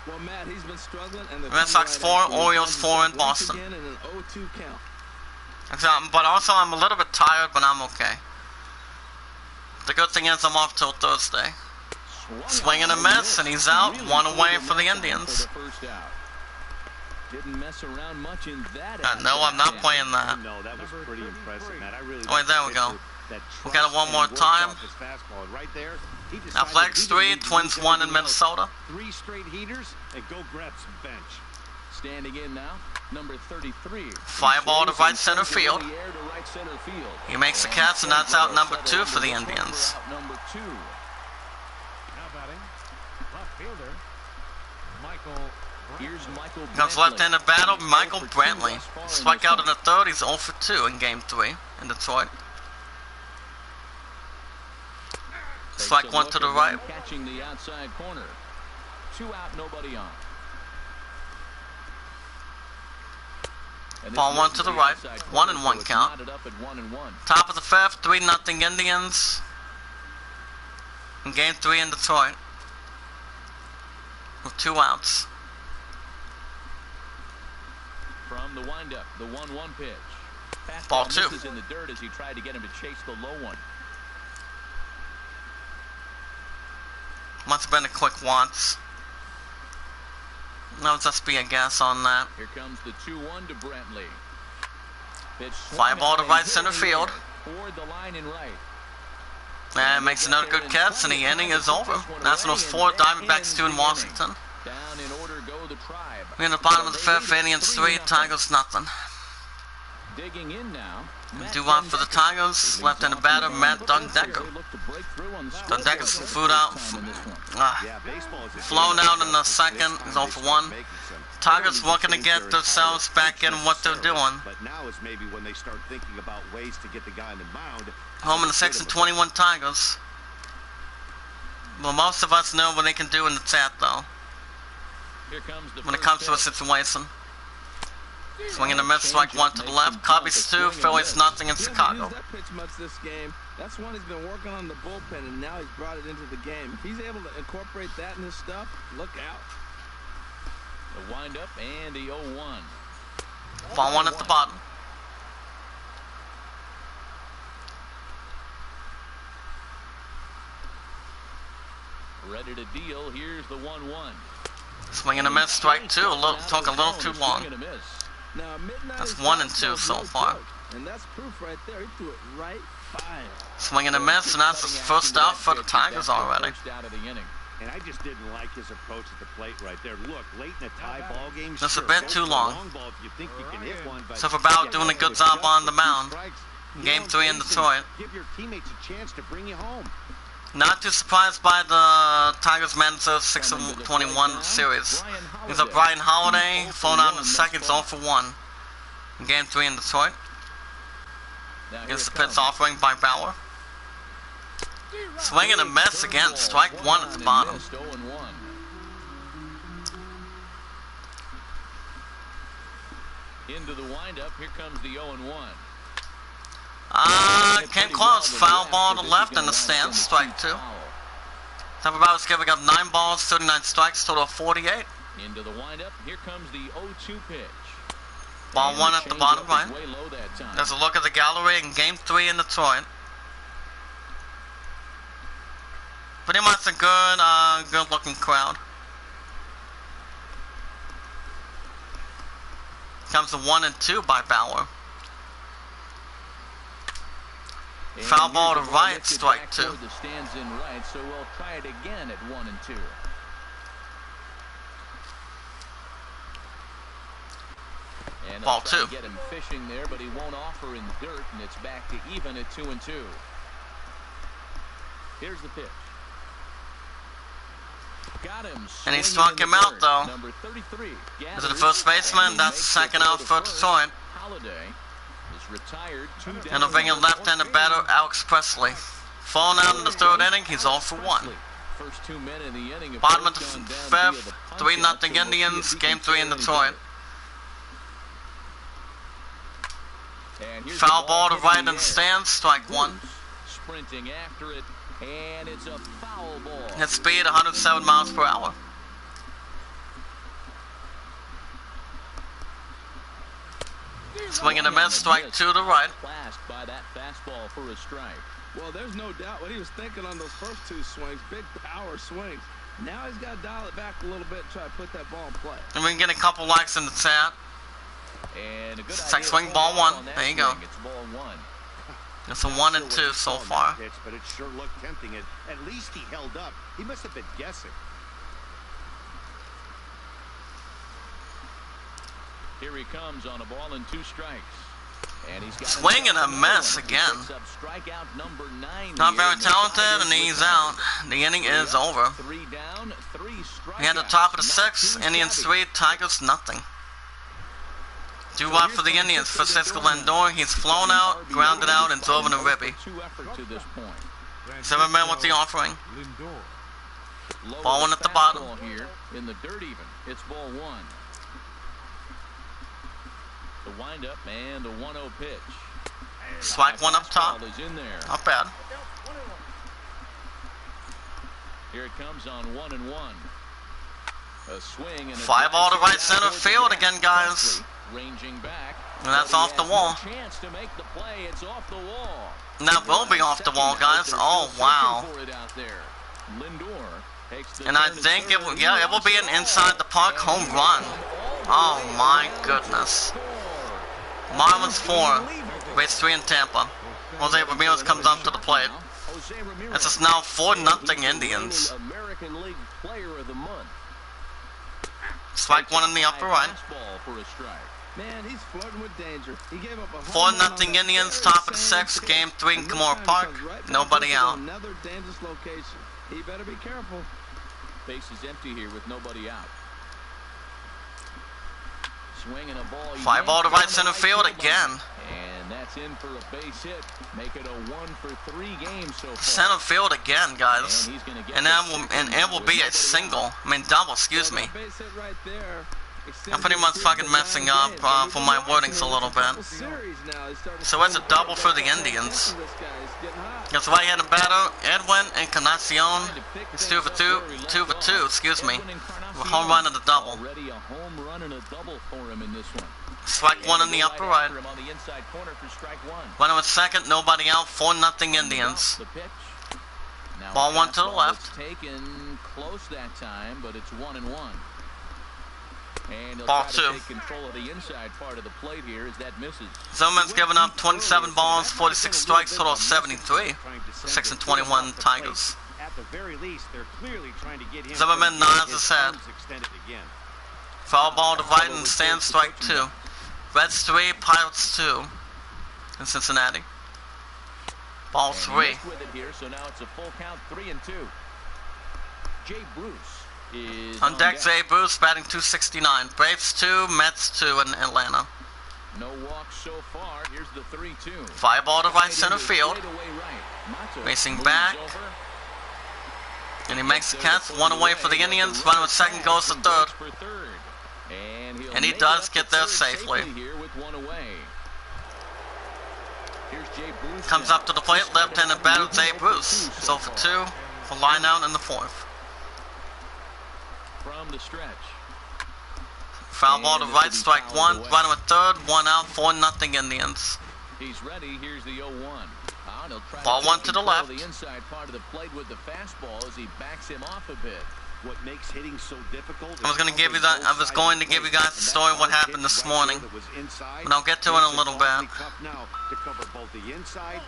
Well, Matt, he's been struggling, and the Red Sox 4, Orioles 4 in Boston. Again in an 0-2 count. But also I'm a little bit tired, but I'm okay. The good thing is I'm off till Thursday. Swing and a miss, and he's out. 1 away for the Indians. Didn't mess around much in that. No, I'm not playing that. No, that was pretty impressive, man. I really Oh, wait, there we go. We got it one more time. Right there. Athletics 3, Twins 1 in Minnesota. 3 straight heaters, and go grab some bench. Standing in now, number 33. Fly ball to right center field. He makes the catch, and that's out number 2 for the Indians. Number 2. Now batting, left fielder, Michael. Here's Michael. Comes left-handed battle, Michael Brantley. Strike out in the 3rd. He's 0 for 2 in game 3 in Detroit. Strike 1 to the right. Catching the outside corner. 2 out, nobody on. Ball 1 to the right. 1-1 count. Top of the 5th, 3-0 Indians. In game 3 in Detroit. With 2 outs. From the windup, the 1-1 pitch. Ball 2. Misses in the dirt as he tried to get him to chase the low one. Must have been a quick once. No, just be a guess on that. Here comes the 2-1 to Brantley. Fly ball to right center field. Toward the line and right. And makes another good catch, and the inning is over. Nationals 4, Diamondbacks 2 in Washington. Down in order go the Tribe. We're in the bottom of the 5th, Indians 3, Tigers nothing. Digging in now. Due out for the Tigers, left-handed batter, Matt Dundecker. Dundecker's food out, flown out in the second, he's 0 for 1. Tigers looking to get themselves back in what they're doing. But now is maybe when they start thinking about ways to get the guy on the mound. Home in the 6th and 21 Tigers. Well, most of us know what they can do in the chat, though. When it comes to a situation. Swinging a miss, strike 1 to the left. Cubbies 2, Phillies nothing in Chicago. That pitch much this game. That's one he's been working on the bullpen, and now he's brought it into the game. If he's able to incorporate that in his stuff, look out. The windup and the 0-1. Ball 1 at the bottom. Ready to deal. Here's the 1-1. Swinging a miss, strike 2. Took a little too long. Now, That's 1 and 2 so far. And that's proof right there. He threw it right by him. Swinging a miss, and that's the first out for the Tigers already. And I just didn't like his approach at the plate right there. Look, late in a tie ball game. That's a bit too long. You think you can hit one, but So for Bauer doing a good job on the mound. Game 3 in Detroit. Give your teammates a chance to bring you home. Not too surprised by the Tigers manager 6 of 21 series. He's a Brian Holiday, flown out in the second, 0 for 1. Game 3 in Detroit. Against the pitch offering by Bauer. Swinging a miss again, strike 1 at the bottom. Into the windup, here comes the 0-1. Came close, foul ball to left in the stands, strike 2. Tampa Bay's giving up 9 balls, 39 strikes, total of 48. Into the windup, here comes the 0-2 pitch. Ball 1 at the bottom right. There's a look at the gallery in Game 3 in Detroit. Pretty much a good looking crowd. Comes the 1 and 2 by Bauer. Foul ball to right, strike 2. The stands in right, so we'll try it again at 1 and 2. And ball 2. Get him fishing there, but he won't offer in dirt, and it's back to even at 2 and 2. Here's the pitch. Got him. And he struck him out, though. Number 33. Is it the first baseman? That's the second out for Detroit. Holiday is retired. And they'll bring in left-handed batter Alex Presley. Falling out in the 3rd inning, he's 0 for 1. First 2 men in the inning. Bottom of the 5th, 3-0 Indians, Game 3 in Detroit. Foul ball to right in the stands, strike 1. Sprinting after it, and it's a foul ball. His speed 107 miles per hour. Swinging a miss, strike 2 to right. Classed by that fastball for a strike. Well, there's no doubt what he was thinking on those first 2 swings. Big power swings. Now he's got to dial it back a little bit and try to put that ball in play. And we can get a couple likes in the chat. And a good swing, ball 1. There you go. It's ball 1. It's a 1 and 2 so far. Pitch, but it sure looked tempting. At least he held up. He must have been guessing. Here he comes on a ball and 2 strikes. And he's got swinging a miss again. Strikeout number 9. Not very talented, and he's out. The inning is over. 3 down, 3 strikeouts. We had the top of the 6th. Indians 3, Tigers nothing. Due out for the Indians, Francisco Lindor. He's flown out, grounded out, and drove in a ribby. 2 effort to this point. 7 men with the offering. Ball 1 at the bottom. Here in the dirt even. It's ball 1. The windup and the 1-0 pitch. Strike 1 up top. Is in there. Not bad. Here it comes on 1-1. A swing and fly ball to right center field again, guys. Ranging back. And that's off the wall. Chance to make the play. It's off the wall. And that will be off the wall, guys. Oh, wow. And I think it will, yeah, it will be an inside the park home run. Oh, my goodness. Marlins 4, Rays 3 in Tampa. Jose Ramirez comes up to the plate. This is now 4-0 Indians. American League Player of the Month. Strike one in the upper right. Man, he's flirting with danger. He gave up a 4-0 Indians, top of the 6th, Game 3 in Kimura Park. Nobody out. Another dangerous location. He better be careful. Base is empty here with nobody out. Swinging a ball. Fly ball to right center field again. And that's in for a base hit. Make it a 1-for-3 game so far. Center field again, guys. And it will be a single. I mean double, excuse me. I'm pretty much fucking messing up for my wordings a little bit. So it's a double for the Indians. That's why he had a batter, Edwin Encarnacion. It's 2 for 2, excuse me. A home run and a double. Already a home run and a double for him in this one. Strike one in the upper right. Runner at second, nobody out, 4-0 Indians. Ball one to the left. Taken close that time, but it's 1-1. And Ball two. Take control of the inside part of the plate here as that misses. Zimmerman's given up 27 balls, 46 strikes, total of 73. 6-21 Tigers. At the very least, they're clearly trying to get him. Zimmerman nods his head. Foul ball to right and stand, strike 2. Reds 3, Pirates 2 in Cincinnati. Ball 3. With it here, so now it's a full count, 3-2. Jay Bruce is on deck. Jay Bruce batting .269. Braves 2, Mets 2 in Atlanta. No walks so far. Here's the 3-2. Fly ball to right center field. Racing back. And he makes the catch. One away for the Indians. Runner at second goes to third. And he does get there safely. Comes up to the plate. Left-handed batter Jay Bruce. So for 2 for line out in the 4th. From the stretch. Foul ball to right, strike 1. Runner at third. 1 out, 4-0 Indians. He's ready. Here's the 0-1. Ball one to the left. The inside part of the plate with the fastball as he backs him off a bit. What makes hitting so difficult? I was going to give you that. I was going to give you guys the story of what happened this morning, but I'll get to it in a little bit.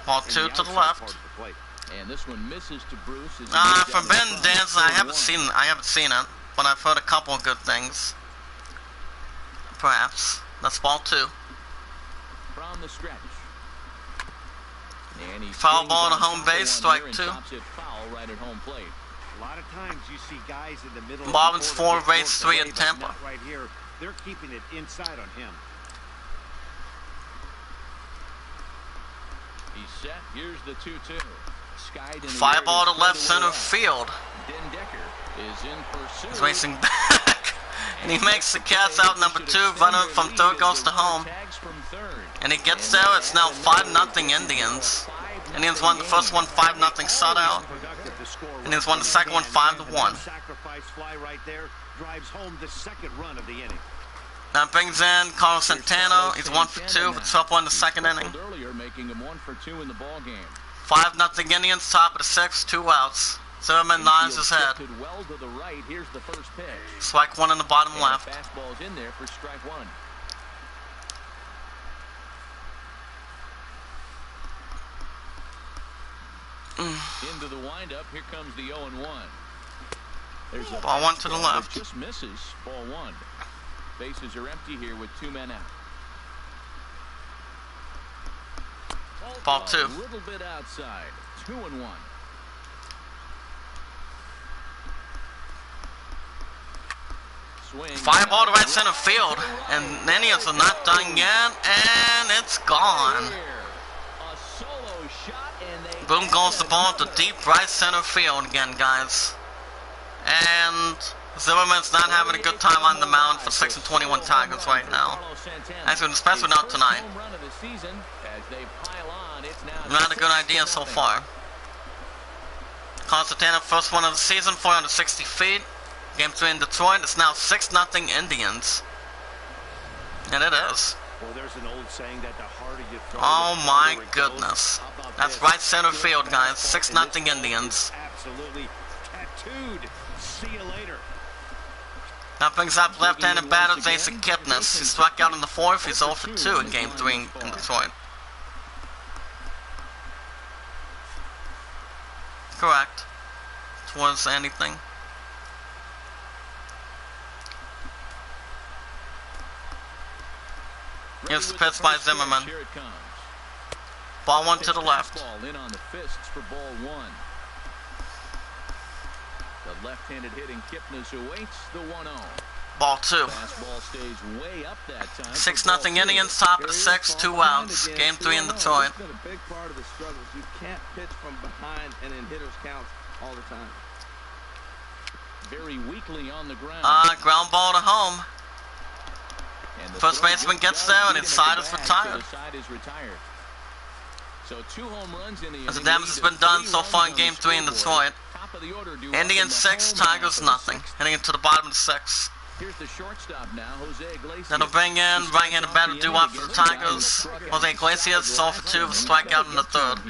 Ball 2 to the left. And this one misses to Bruce. Forbidden Dance. I haven't seen it, but I've heard a couple of good things. Perhaps that's ball 2. From the stretch. Foul ball to home base, strike 2. Right at home plate. A lot of times you see guys in the middle. Marlins 4, Rays 3 in Tampa. Right here, they're keeping it inside on him. He's set. Here's the 2-2. Fly ball to left center field. Is in pursuit. He's racing back. And he makes the catch out number 2. Runner from third goes to home. And he gets there. It's now 5-0 Indians. Indians won the first one 5-0 shutout. Indians won the second one 5-1. Sacrifice fly right there drives home the second run of the inning. That brings in Carlos Santana. He's 1 for 2 with trouble in the second inning. Earlier, making him 1 for 2 in the ball game. 5-0 Indians, top of the 6th, 2 outs. Zimmerman nods his head. Well to the right. Here's the first pitch. Strike 1 in the bottom left. Fastball's in there for strike 1. Into the windup. Here comes the 0-1. There's a ball 1 to the left. Just misses. Ball 1. Bases are empty here with 2 men out. Ball 2. A little bit outside. 2-1. Swing. Fly ball to right center field, and the Indians are not done yet, and it's gone. Boom goes the ball to deep right center field again, guys. And Zimmerman's not having a good time on the mound for 6-21 Tigers right now. Actually, especially not tonight. Not a good idea so far. Constantino, first one of the season, 460 feet. Game 3 in Detroit. It's now 6-0 Indians. And it is. Well, there's an old saying that the harder you throw, oh my goodness. That's right center field, guys. 6-0 Indians. Absolutely tattooed. See you later. That brings up left-handed batter Jason Kipnis. He struck out in the fourth. He's 0 for 2 in Game 3 in Detroit. Correct. Towards anything. Here's the pitch by Zimmerman. Ball 1 to the left. In on the fists for ball 1. The left-handed hitting Kipnis awaits the 1-0. Ball 2. Fastball stays way up that time. 6-0 Indians, top of the 6th, 2 outs. Game 3 in Detroit. It's been a big part of the struggles. You can't pitch from behind and in hitters' counts all the time. Very weakly on the ground. Ground ball to home. And the First throw baseman gets gets down, there and beating his it side is back, retired. so the side is retired. So 2 home runs in the As the inning, damage has been done so far in Game 3 in Detroit. Top of the order due Indians up in the 6, home Tigers half of the nothing. sixth. Heading into the bottom of the 6th. Here's the shortstop now, Jose Iglesias. That'll bring in right-handed batter due up for the Tigers. Jose Iglesias, 0 for 2 with a strikeout in the 3rd.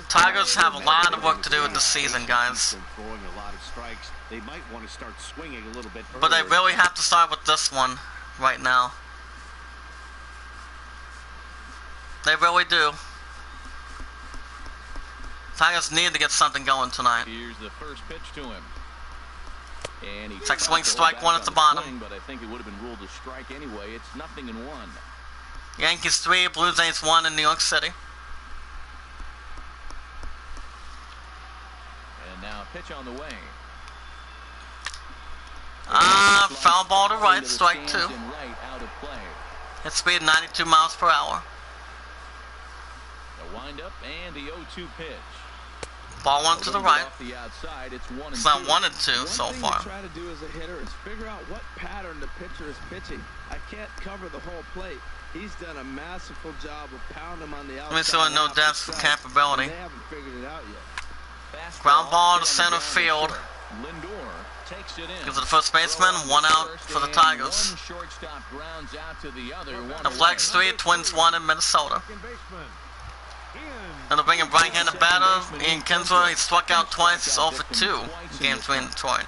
Tigers have a lot of work to do in this season, guys. Throwing a lot of strikes. They might want to start swinging a little bit earlier. But they really have to start with this one right now. They really do. Tigers need to get something going tonight. Here's the first pitch to him. And he Check swing, strike 1 at the bottom. Swing, but I think it would have been ruled a strike anyway. It's 0-1. Yankees 3, Blue Jays 1 in New York City. And now pitch on the way. Foul ball to right, strike 2. Right, out of play. Hit speed 92 miles per hour. A windup and the 0-2 pitch. Ball 1 to the right. Off the outside, it's 1-2. It's not 1 and 2 so One thing far. you try to do as a hitter is figure out what pattern the pitcher is pitching. I can't cover the whole plate. He's done a masterful job of pounding him on the outside. I mean, so no depth for capability. They haven't figured it out yet. Fastball Ground ball to hit on the center ground field. short. Lindor takes it in. Gives it to the first baseman, 1 out for the Tigers. One shortstop grounds out to the other. The Flags 3, Twins 1 in Minnesota. Second baseman. And they'll bring in right-handed batter Ian Kinsler. He struck out twice. He's 0 for 2 in Game 3 in Detroit.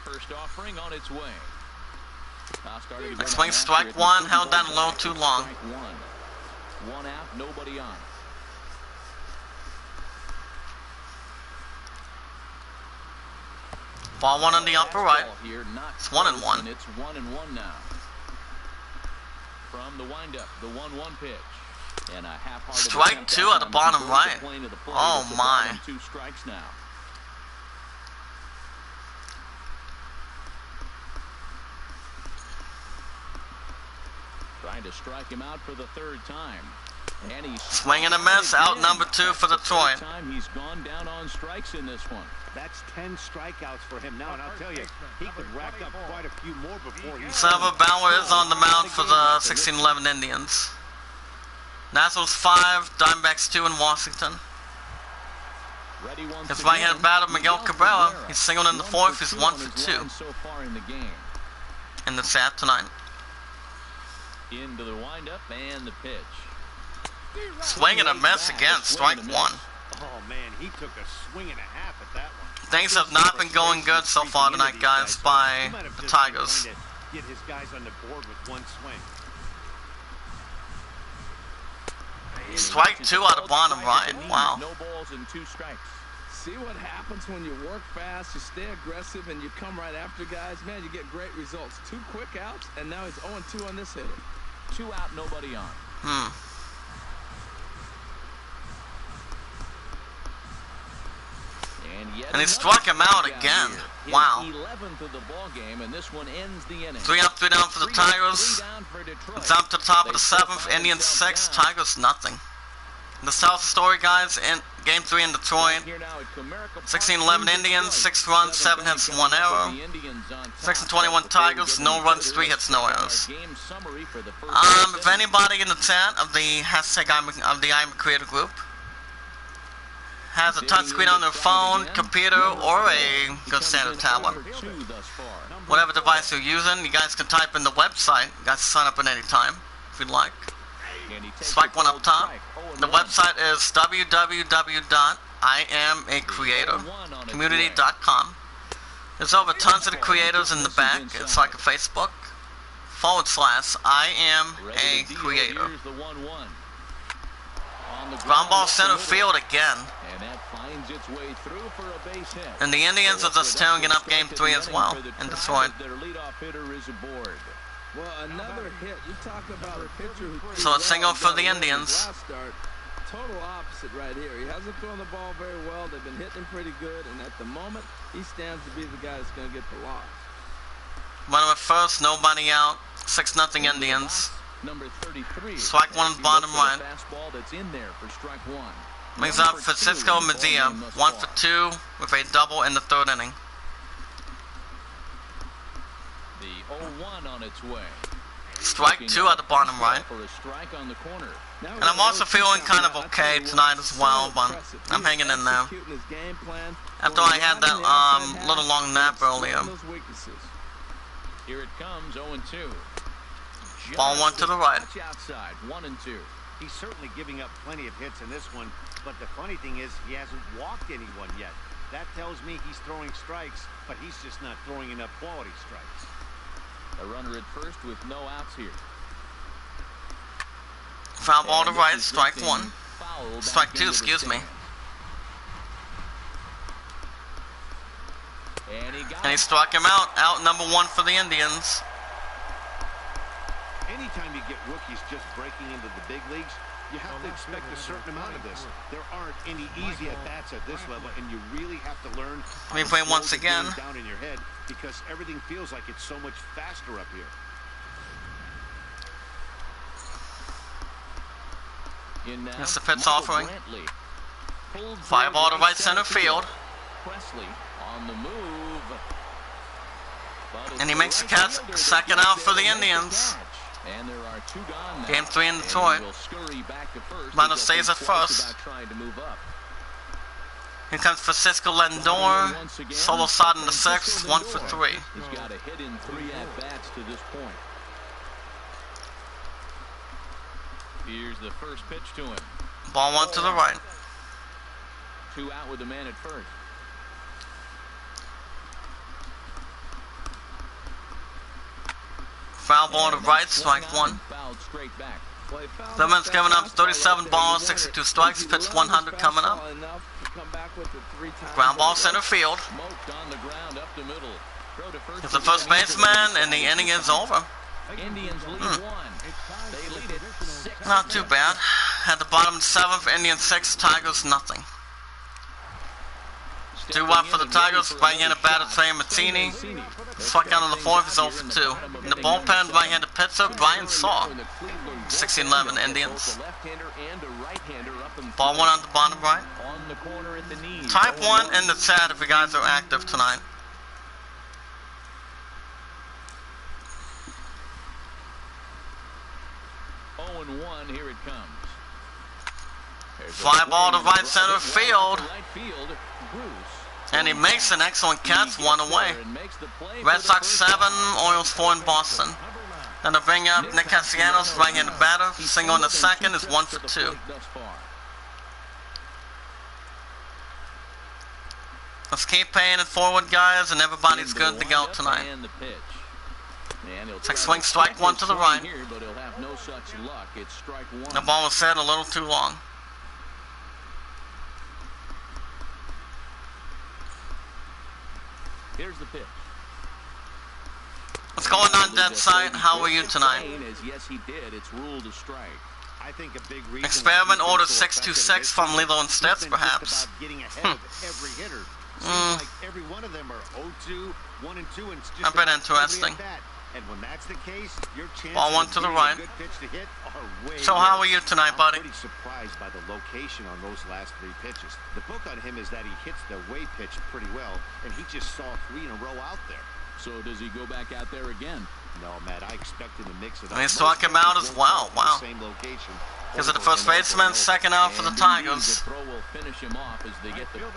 First offering on its way. Next swing, strike 1, held down low too long. One out, nobody on. Ball 1 on the upper right. It's 1-1. It's 1-1 now. From the windup, the 1-1 pitch. And a half-hearted Strike attempt 2 that at the time bottom to right. plane to the plate. Oh It's a my. ball and 2 strikes now. Trying to strike him out for the 3rd time. And he's Swing and a miss, out number 2 for Detroit. time he's gone down on strikes in this one. That's 10 strikeouts for him now, and I'll tell you, he could rack up quite a few more before he... Silver Bauer is on the mound for the 16-11 Indians. Nationals 5, Diamondbacks 2 in Washington. Ready once His again, right-handed batter Miguel Cabrera. He's singled in the 4th. He's 1 for 2 so far in the game. in the set tonight. Into the windup and the pitch. Swing and a miss again, strike 1. Oh, man, he took a swing and a half at that one. Things have not been going good so far tonight, guys, by the Tigers. Get his guys on the board with one swing. Strike 2 out of bottom right. Wow. No balls and 2 strikes. See what happens when you work fast, you stay aggressive, and you come right after guys? Man, you get great results. 2 quick outs, and now he's 0-2 on this hitter. 2 out, nobody on. And he struck him out again. Wow. 11th of the ball game, and this one ends the inning. 3 up, 3 down for the Tigers. 3 down for Detroit. It's up to the top of the 7th. Indians 6, Tigers nothing. This tells the story, guys. In Game 3 in Detroit. 16-11 Indians, 6 runs, 7 hits, 1 error. 6-21 Tigers, no runs, 3 hits, no errors. If anybody in the chat of the hashtag of the Iamacreator group has a touchscreen on their phone, computer, or a good standard tablet, whatever device you're using, you guys can type in the website. You guys can sign up at any time if you'd like. And he Strike one up top. The website is www.iamacreatorcommunity.com. There's over tons of the creators in the back. It's like a Facebook /IamACreator. Ground ball center field again. And the Indians are just tearing it up game 3 as well in Detroit. Well, another hit. You talk about a pitcher who So a single for the Indians. Total opposite right here. He hasn't thrown the ball very well. They've been hitting him pretty good, and at the moment, he stands to be the guy that's going to get the loss. Runner at first, nobody out. 6-0 Indians. Strike one on the bottom right. Brings up Francisco Medea, 1 for 2 with a double in the 3rd inning. The 0-1 on its way. Strike 2 at the bottom right. And I'm also feeling kind of okay tonight as well, but I'm hanging in there. After I had that little long nap earlier. Here it comes, 0-2. Ball 1 to the right. Outside, 1-2. He's certainly giving up plenty of hits in this one, but the funny thing is he hasn't walked anyone yet. That tells me he's throwing strikes, but he's just not throwing enough quality strikes. A runner at first with no outs here. Foul ball to right, strike 1. Strike 2, excuse me. And he struck him out. Out number 1 for the Indians. Anytime you get rookies just breaking into the big leagues, you have to expect a certain amount of this. There aren't any easy at-bats at this level, and you really have to learn Let me play once again. down in your head because everything feels like it's so much faster up here. That's the pitch offering. Fly ball to right center field. On the move. And he makes the catch. 2nd out for the Indians. And there are 2 gone now. Game 3 in Detroit. Runner stays at first. Here comes Francisco Lindor. Solo shot in the 6th. 1 for 3. He's got a hit in 3 at-bats to this point. Here's the first pitch to him. Ball 1 to the right. 2 out with the man at first. Foul ball to right, strike 1. Clemens giving up 37 balls, 62 strikes, pitch 100 coming up. Ground ball center field. It's the first baseman, and the inning is over. Not too bad. At the bottom 7th, Indians 6, Tigers nothing. 2 out for the Tigers, right-handed batter Trey Martini. Struck out on the 4th, is 0 for 2. In the bullpen, right-handed pitcher Brian Saw. 16-11 Indians. Ball 1 on the bottom right. Type 1 in the chat if you guys are active tonight. Here it comes. Fly ball to right center field. And he makes an excellent catch, 1 away. Red Sox 7, Orioles 4 in Boston. Then to bring up Nick Castellanos, right-handed batter. Single in the 2nd is 1 for 2. Let's keep paying it forward, guys, and everybody's good to go tonight. It's like swing strike 1 to the right. The ball was set a little too long. Here's the pitch. What's going on, Dead Side? How are you tonight? Yes, he did. It's ruled a strike. I think a big reason Experiment order 626 from Lilo and Stitch, perhaps. Getting ahead of every hitter. Seems like every one of them are 0-2, 1-2, and just a bit interesting. And when that's the case, your chances Ball 1 to the right. of getting a good pitch to hit are way So how are you tonight, buddy? I'm pretty surprised by the location on those last 3 pitches. The book on him is that he hits the way pitch pretty well, and he just saw 3 in a row out there. So does he go back out there again? No, Matt, I expect him to mix it up. And he's talking about as well. Wow. Same location. Because of the first baseman, 2nd out for the Tigers.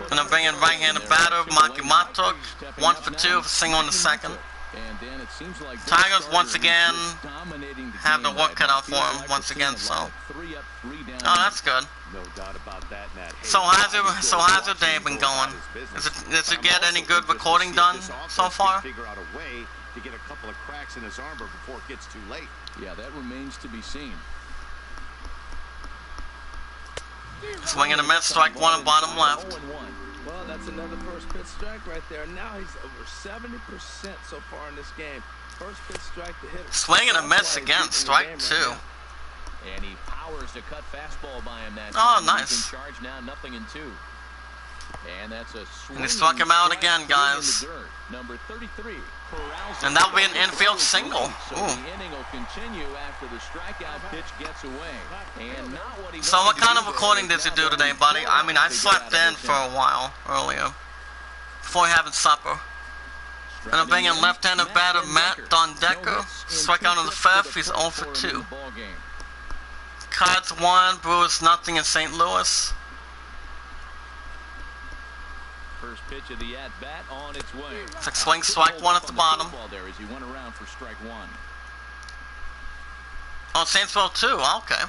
And I'm bringing right-handed batter Maki Matuk, 1 for 2, single in the 2nd. And Dan, it seems like Tigers once again have the game work right cut now. out for him Feels once like again. we're So, seeing a lot of 3-up, 3-down. oh, that's good. No doubt about that, Matt. So how's your day been going? Does it get any good recording done so far? Figure out a way to get a couple of cracks in his armor before it gets too late. Yeah, that remains to be seen. Swing and a miss, strike one and bottom left. 0-1. Well, that's another first pitch strike right there. Now he's over 70% so far in this game. First pitch strike to hit. Swing and a miss again, strike two. And he powers to cut fastball by him that Oh, time. nice. He's in charge now, 0-2. And that's a swing. And he struck him out again, guys. Number 33. And that'll be an infield single. So Ooh. the inning will continue after the strikeout pitch gets away. And not what he So what wanted to kind do of there. recording did you do today, buddy? I mean, I slept in for a while earlier, before having supper. And I'm bringing left-handed batter Matt Dondecker. Strike out in the fifth, he's 0 for 2. Cards 1, Brewers nothing in St. Louis. First pitch of the at-bat on its way. It's like swing, strike one at the bottom. There as he went around for strike one. Oh, Saintsville 2, okay.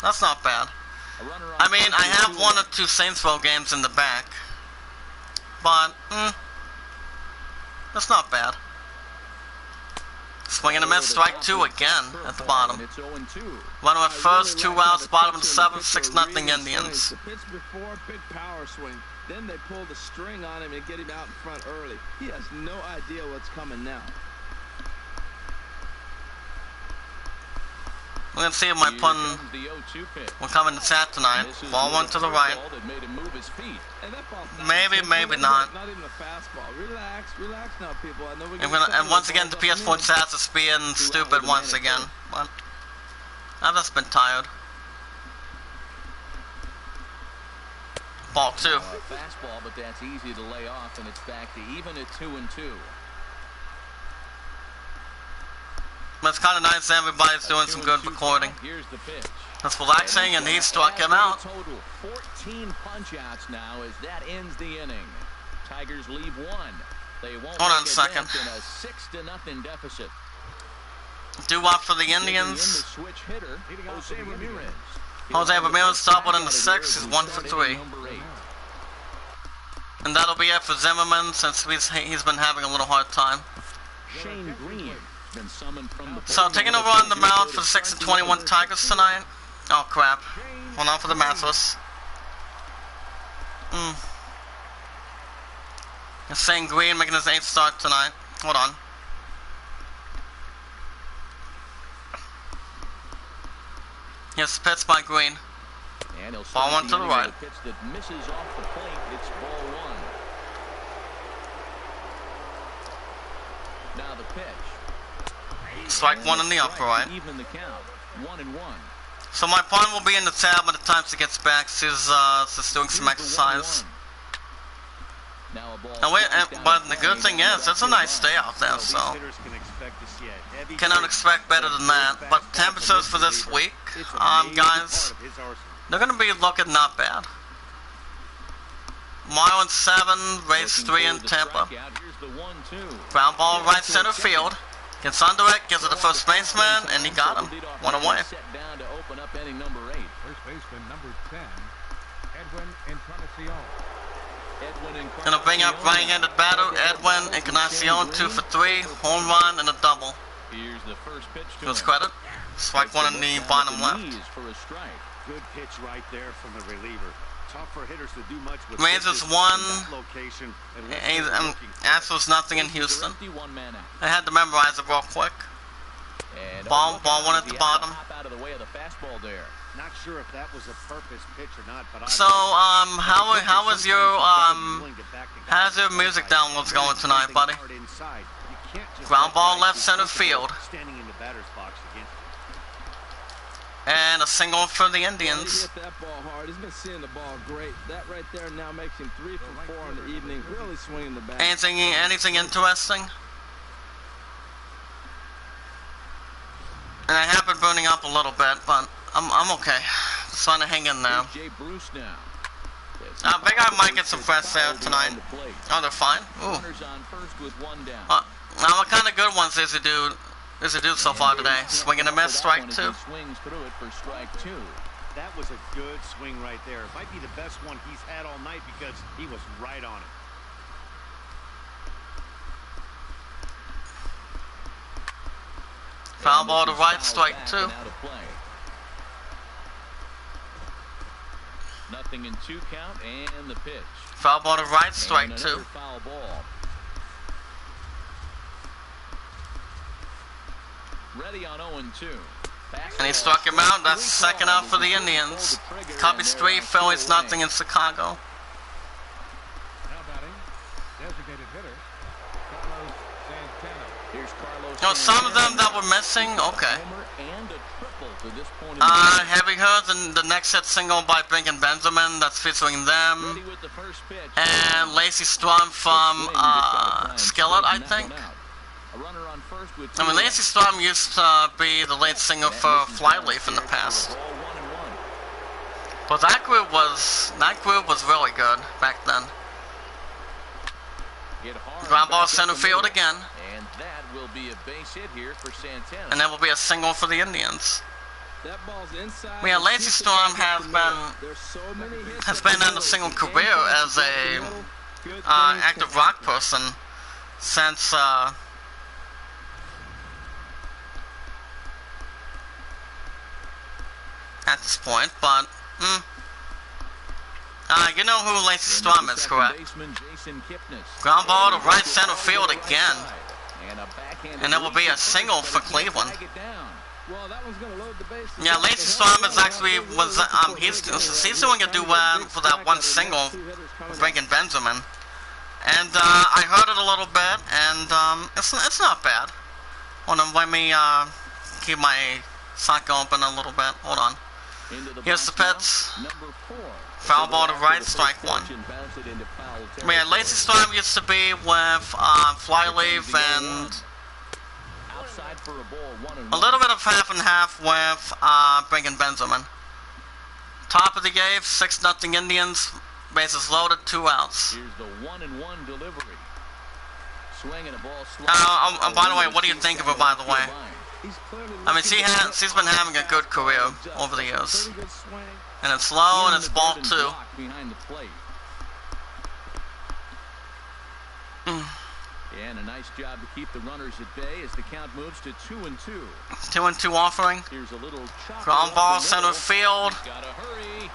That's not bad. A runner on I mean, I first, have 2 1 or 2 Saintsville games in the back. But, that's not bad. Swing and a miss, strike 2 again at the bottom. It's 0-2. Runner at first, 2 outs, bottom of the 7th, 6-0 Indians. The pitch before, big power swing. Then they pull the string on him and get him out in front early. He has no idea what's coming now. We're going to see if my pun will come in the chat tonight. Ball 1 to the right. And that ball's not Maybe, maybe not. Not even a fastball. Relax, relax now, people. I know we're And once again, the PS4 chat is being stupid once again. But I've just been tired. Ball 2. Fastball, but that's easy to lay off, and it's back to even at 2-2. But it's kind of nice that everybody's doing some good recording. Here's the pitch. That's relaxing, and he struck him out. Total 14 punch-outs now as that ends the inning. Tigers leave 1. They won't Hold on a make second. dent in a 6-0 deficit. Doo-wop for the Indians. Switch hitter, Jose Ramirez. Jose Ramirez doubled in the 6th. He's 1 for 3. And that'll be it for Zimmerman since he's been having a little hard time. Shane Green been summoned from the So taking over on the mound for the 6-21 Tigers tonight. Oh crap. Hold on for the Mathis. Shane Green making his 8th start tonight. Hold on. Yes, pitch by Green. And he'll Ball 1 to the right. pitch that misses off the plate. It's ball 1. Now the pitch. Strike 1 in the upper right. Even the count. 1-1. So my pawn will be in the tab by the time she gets back. She's just doing some exercise. Now wait, but the good thing is, it's a nice day out there, so cannot expect better than that. But temperatures for this week, guys, they're gonna be looking not bad. Marlins 7, Rays 3 in Tampa. Ground ball right center field. Gets under it, gives it to first baseman, and he got him. 1 away. First baseman number 10, Edwin Encarnacion. Gonna bring up right-handed batter Edwin Encarnacion, 2 for 3, home run and a double. Here's the first pitch to His him. credit. Strike 1 in the bottom left. For a strike. Good pitch right there from the reliever. Tough for hitters to do much with Rangers pitches 1, in that location, and what and they're looking for. Astros nothing in Houston. 51 man out. I had to memorize it real quick. And Ball 1 at the bottom. Out of the way of the fastball there. Not sure if that was a purpose pitch or not, but So, how is your, how's your music downloads going tonight, buddy? Ground ball left center field. Standing in the batter's box again. And a single for the He Indians. hit that ball hard. He's been seeing the ball great. That right there now makes him 3 for 4 in the evening. Really swinging the bat. Anything interesting? And I have been burning up a little bit, but I'm okay. Just trying to hang in there. Jay Bruce now. I think I might get some fresh air tonight. Oh, they're fine. Ooh. Runners on first with 1 down. Now, what kind of good ones is he do so far today? Swing and a miss, strike 2. Swings through it for strike 2. That was a good swing right there. It might be the best one he's had all night because he was right on it. Foul ball to right, strike 2. Nothing in 2 count, and the pitch. Foul ball to right, strike 2. Foul ball. Ready on 0-2. And he struck him out. That's second out for the Indians. Cubbies 3, Phillies nothing in Chicago. Now batting, designated hitter, Carlos Santana. Here's Carlos. You know, some of them that were missing, okay. And a triple to this point. Have you heard the next hit single by Brink and Benjamin that's featuring them? And Lacey Strum from Skillet, I think. I mean, Lacey Strum used to be the lead singer for Flyleaf in the past. But that group was really good back then. Ground ball center field again. And that will be a base hit here for Santana. And that will be a single for the Indians. That ball's inside. Yeah, Lacey Storm has been in a single career as a active rock person since at this point, but you know who Lacey Storm is, correct? Ground ball to right center field again, and it will be a single for Cleveland. Yeah, Lacey Storm is actually he's doing a duet for that one single with Brink and Benjamin, and I heard it a little bit, and it's not bad. Hold on, let me keep my sock open a little bit. Hold on. Here's the pitch. Foul ball to right, strike 1. Yeah, Lacey Storm used to be with Flyleaf and a little bit of half and half with Brink and Benjamin. Top of the 8th, 6-0 Indians. Bases loaded, 2 outs. Here's the 1-1 delivery. Swing and a ball. By the way, what do you think of her, by the way? I mean, she's been having a good career over the years. And it's low, and it's ball 2. And a nice job to keep the runners at bay as the count moves to 2-2. 2-2 offering. Here's a little ground ball center field. Gotta hurry.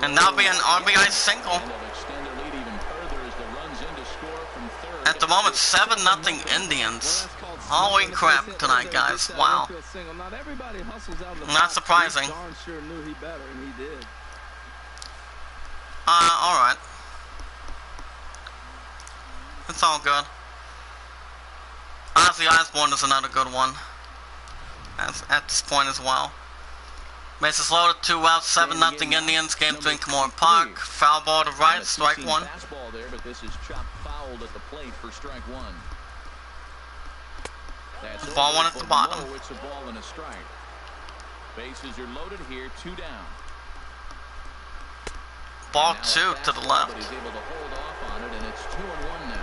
And that'll be an RBI single. And they'll extend their lead even further as the runs in to score from third. At the moment, 7-0 Indians. Holy crap tonight, guys. Wow. Not surprising. Alright. It's all good. Ozzy Osbourne is another good one. At this point as well. Bases loaded, 2 outs, 7-0 Indians. Game 3 in Kimura Park. Foul ball to right, strike 1. Fastball there, but this is chopped fouled at the plate for strike 1. That's ball 1 at the bottom. It's a ball and a strike. Bases are loaded here, 2 down. Ball 2 to the left. He's able to hold off on it, and it's 2-1 now.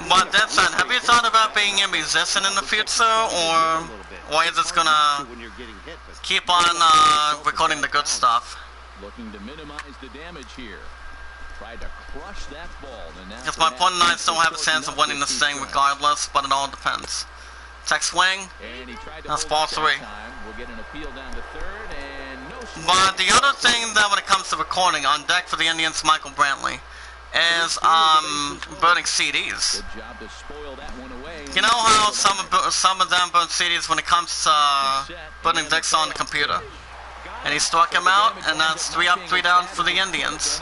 But that's not. Have you thought about being a musician in the future, or is it gonna keep on recording the good stuff? Looking to minimize the damage here. Tried to crush that ball. Because my opponent and I still have a chance of winning this thing regardless, but it all depends. Tech swing. That's ball 3. We'll get an appeal down to third, and no. But the other thing that when it comes to recording, on deck for the Indians, Michael Brantley, is burning CDs. Good job to spoil that one away. You know how some of them burn CDs when it comes to putting decks on the computer. And he struck him out, and that's 3 up, 3 down for the Indians.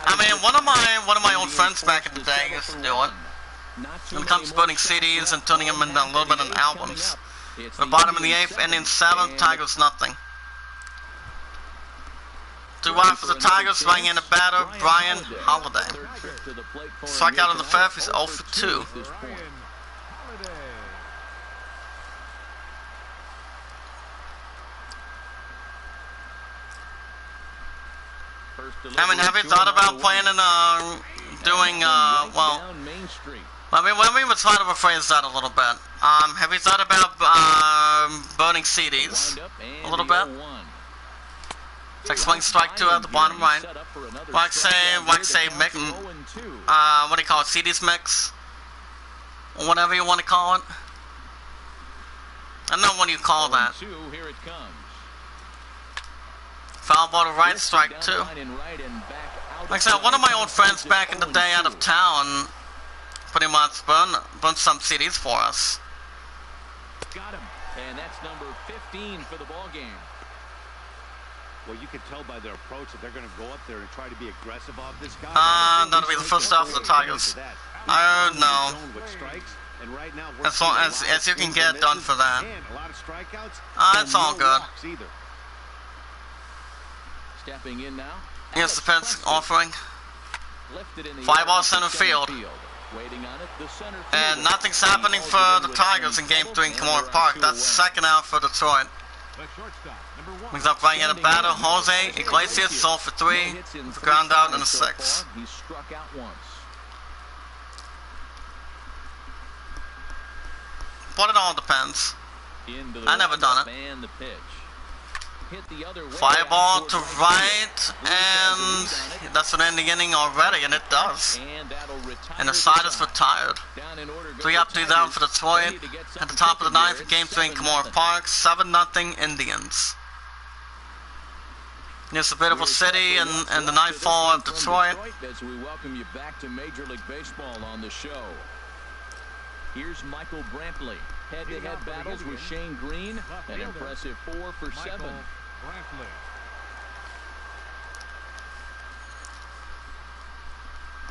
I mean, one of my old friends back in the day used to do it. When it comes to putting CDs and turning them into a little bit of albums. The bottom of the 8th, Indians 7th, Tigers nothing. 2 out for the Tigers, running in a batter, Brian Holiday. Struck out of the 5th, he's 0 for 2. I mean, have you thought about playing in, doing, well, Let me try to rephrase that a little bit. Have you thought about burning CDs a little bit? It's like swing strike 2 at the bottom right. Like say mix, what do you call it? CDs mix, or whatever you want to call it. I don't know what you call that. Foul ball to right, strike 2. Like I said, one of my old friends back in the day out of town pretty much burned some CDs for us. Got him. And that's number 15 for the ball game. Well, you can tell by their approach that they're going to go up there and try to be aggressive off this guy. That'll be the first off for the Tigers. I don't know. As long as you can get done for that. It's all good. Stepping in now. Here's the pitch offering. Fly ball center field. And nothing's happening for the Tigers in Game 3 in Kimura Park. That's second out for Detroit. Brings up right at a batter, Jose Iglesias, sold for 3, ground out in the 6th. He struck out once. But it all depends. I never done it. And the pitch. Hit the other way. Fly ball to right, and that's an ending inning already, and it does. And the side is retired. 3 up, 2 down for Detroit. At the top of the 9th in Game 3 in Kimura Park, 7-0 Indians. It's a beautiful city and the nightfall of Detroit. As we welcome you back to Major League Baseball on the show. Here's Michael Brantley. Head-to-head battles with Shane Green. An impressive 4 for 7.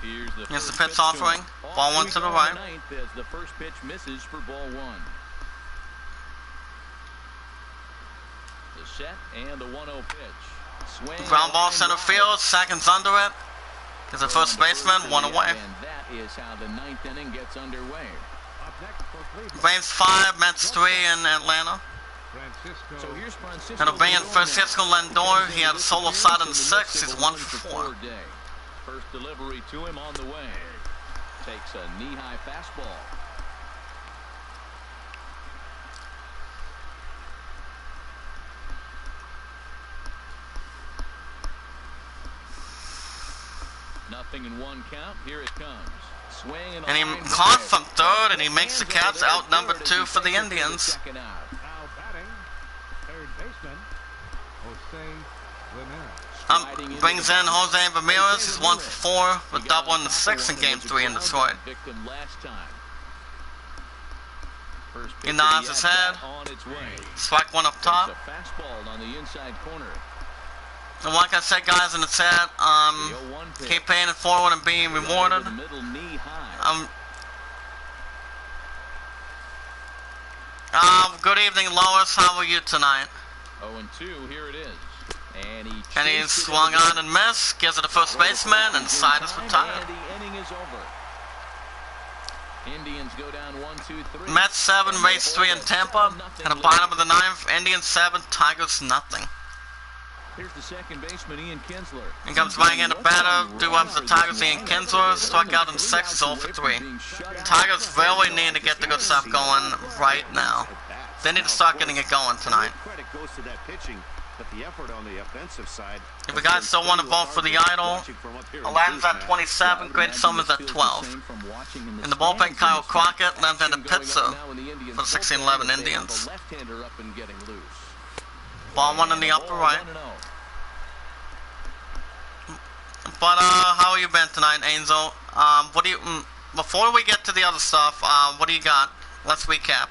Here's the pitch offering. Ball 1 to the right. As the first pitch misses for ball 1. The set and the 1-0 pitch. Swing Ground ball center field. Seconds under it. There's a first baseman, 1 away. And that is how the 9th inning gets underway. Braves 5, Mets 3 in Atlanta. So here's Francisco. And obeying Francisco Lindor, he had a solo side in the 6th. He's 1 for 4. First delivery to him on the way. Takes a knee-high fastball. Nothing in 1 count. Here it comes. Swing And he caught from 3rd, and he makes the Cats outnumbered 2 for the Indians. Now batting, third baseman, Jose Ramirez. Brings in Jose Ramirez. He's 1 for 4 with double in the 6th in Game 3 in Detroit. He nods his head. Strike 1 up top. Fastball on the inside corner. And like I said, guys, in the chat, keep paying it forward and being rewarded. Good evening, Lois. How are you tonight? 0-2, here it is. And he swung on and missed. Gives it to first baseman, and the side is retired. And the inning is over. Indians go down 1-2-3. Mets 7, Rays 3 in Tampa. At the bottom of the 9th, Indians 7, Tigers nothing. Here's the second baseman, Ian Kinsler. He comes back in the batter. Due up to the Tigers, Ian Kinsler. Struck out in the 6th, is 0 for 3. Tigers really need to get the good stuff going right now. They need to start getting it going tonight. If you guys still want to vote for the Idol, Aladdin's at 27, Great Summers at 12. In the bullpen, Kyle Crockett, lands at the pizza for the 16-11 Indians. Ball 1 in the upper right. But how have you been tonight, Angel? What do you? Before we get to the other stuff, what do you got? Let's recap.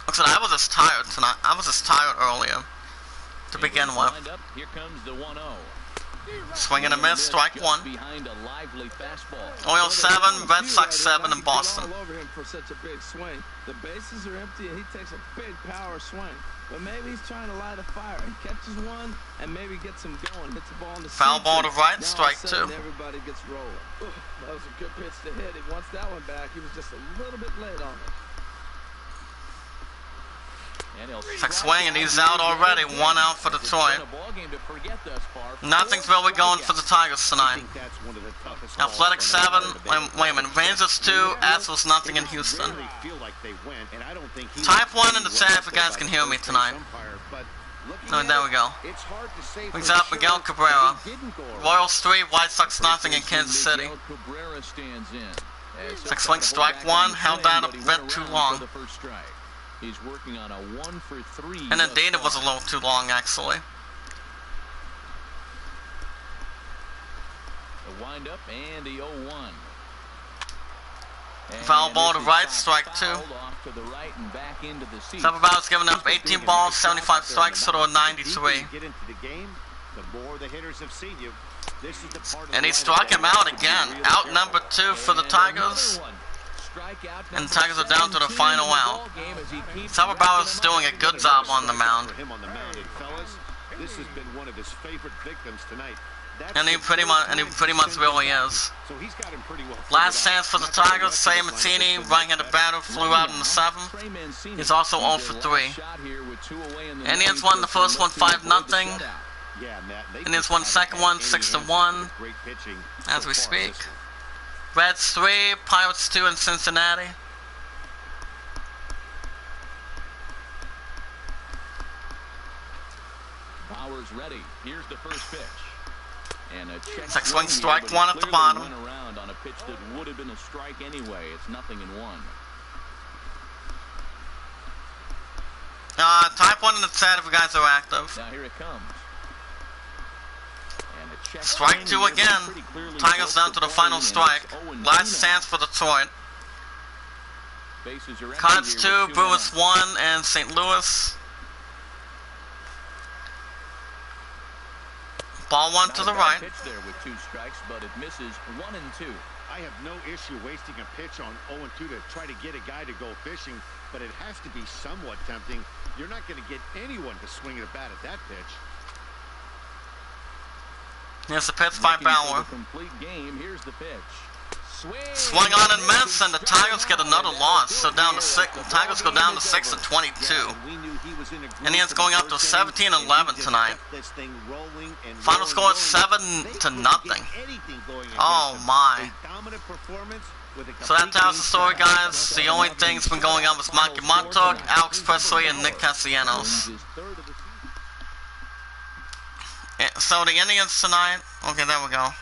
Looks like I was just tired tonight. I was just tired earlier to begin with. Here comes the 1-0. Swing and a miss, strike 1. Orioles 7, Red Sox 7 in Boston. All over him for such a big swing. The bases are empty and he takes a big power swing. But maybe he's trying to light a fire. He catches one and maybe gets him going. Hits the ball in the foul ball to right, strike 2. Everybody gets rolling. That was a good pitch to hit. He wants that one back. He was just a little bit late on it. It's like swing and he's out already. 1 out for Detroit. Nothing's really going for the Tigers tonight. Athletic 7. Wait a minute. Rangers 2. Astros nothing in Houston. Type 1 in the chat if you guys can hear me tonight. Oh, there we go. Brings up Miguel Cabrera. Royals 3. White Sox nothing in Kansas City. 6 swing strike 1. Held that a bit too long. He's working on a 1-for-3. And indeed it was a little too long actually. The windup and the 0-1. Foul ball to right, strike 2. Sababao's giving up 18 balls, 75 strikes, total of 93. And he struck him out again. Out number 2 for the Tigers. And the Tigers are down to the final out. Sababao is doing a good job on the mound. This has been one of his favorite victims tonight. And he pretty much really is. Last chance for the Tigers. Say Martini, right-handed batter, flew out in the 7th. He's also 0 for 3. Indians won the first one 5-0. Indians won the second one 6-1. As we speak. Reds 3, Pirates 2 in Cincinnati. Bauer's ready. Here's the first pitch. And a check 6 swing strike 1 at the bottom. Went around on a pitch that would have been a strike anyway. It's 0-1. Type 1 in the chat if you guys are active. Now here it comes. And a check Strike 2 again. Tigers down to the final strike. Last chance for Detroit. Cards 2, Brewers 1, and St. Louis. Ball 1 to the right. Pitch there with 2 strikes, but it misses 1 and 2. I have no issue wasting a pitch on 0-2 to try to get a guy to go fishing, but it has to be somewhat tempting. You're not going to get anyone to swing at a bat at that pitch. Here's the pitch by Bauer. Complete game. Here's the pitch. Swung on and missed, and the Tigers get another loss. So down to 6. The Tigers go down to 6-22. Indians going up to 17-11 tonight. Final score is 7-0. Oh my. So that tells the story, guys. The only thing that's been going on was Maki Montauk, Alex Presley, and Nick Castellanos. So the Indians tonight. Okay, there we go.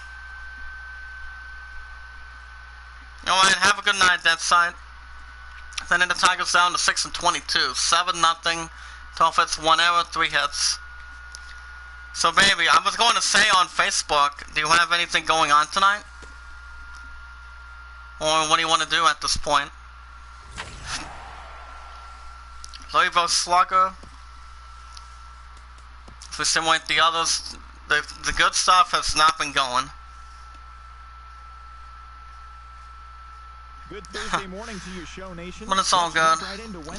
Alright, have a good night, that side. Then the Tigers down to 6-22. 7-0. 12 hits, 1 error, 3 hits. So, baby, I was going to say on Facebook, do you have anything going on tonight? Or what do you want to do at this point? Louisville Slugger. If we simulate the others, the good stuff has not been going. Good Thursday morning to you, Show Nation. But it's all good.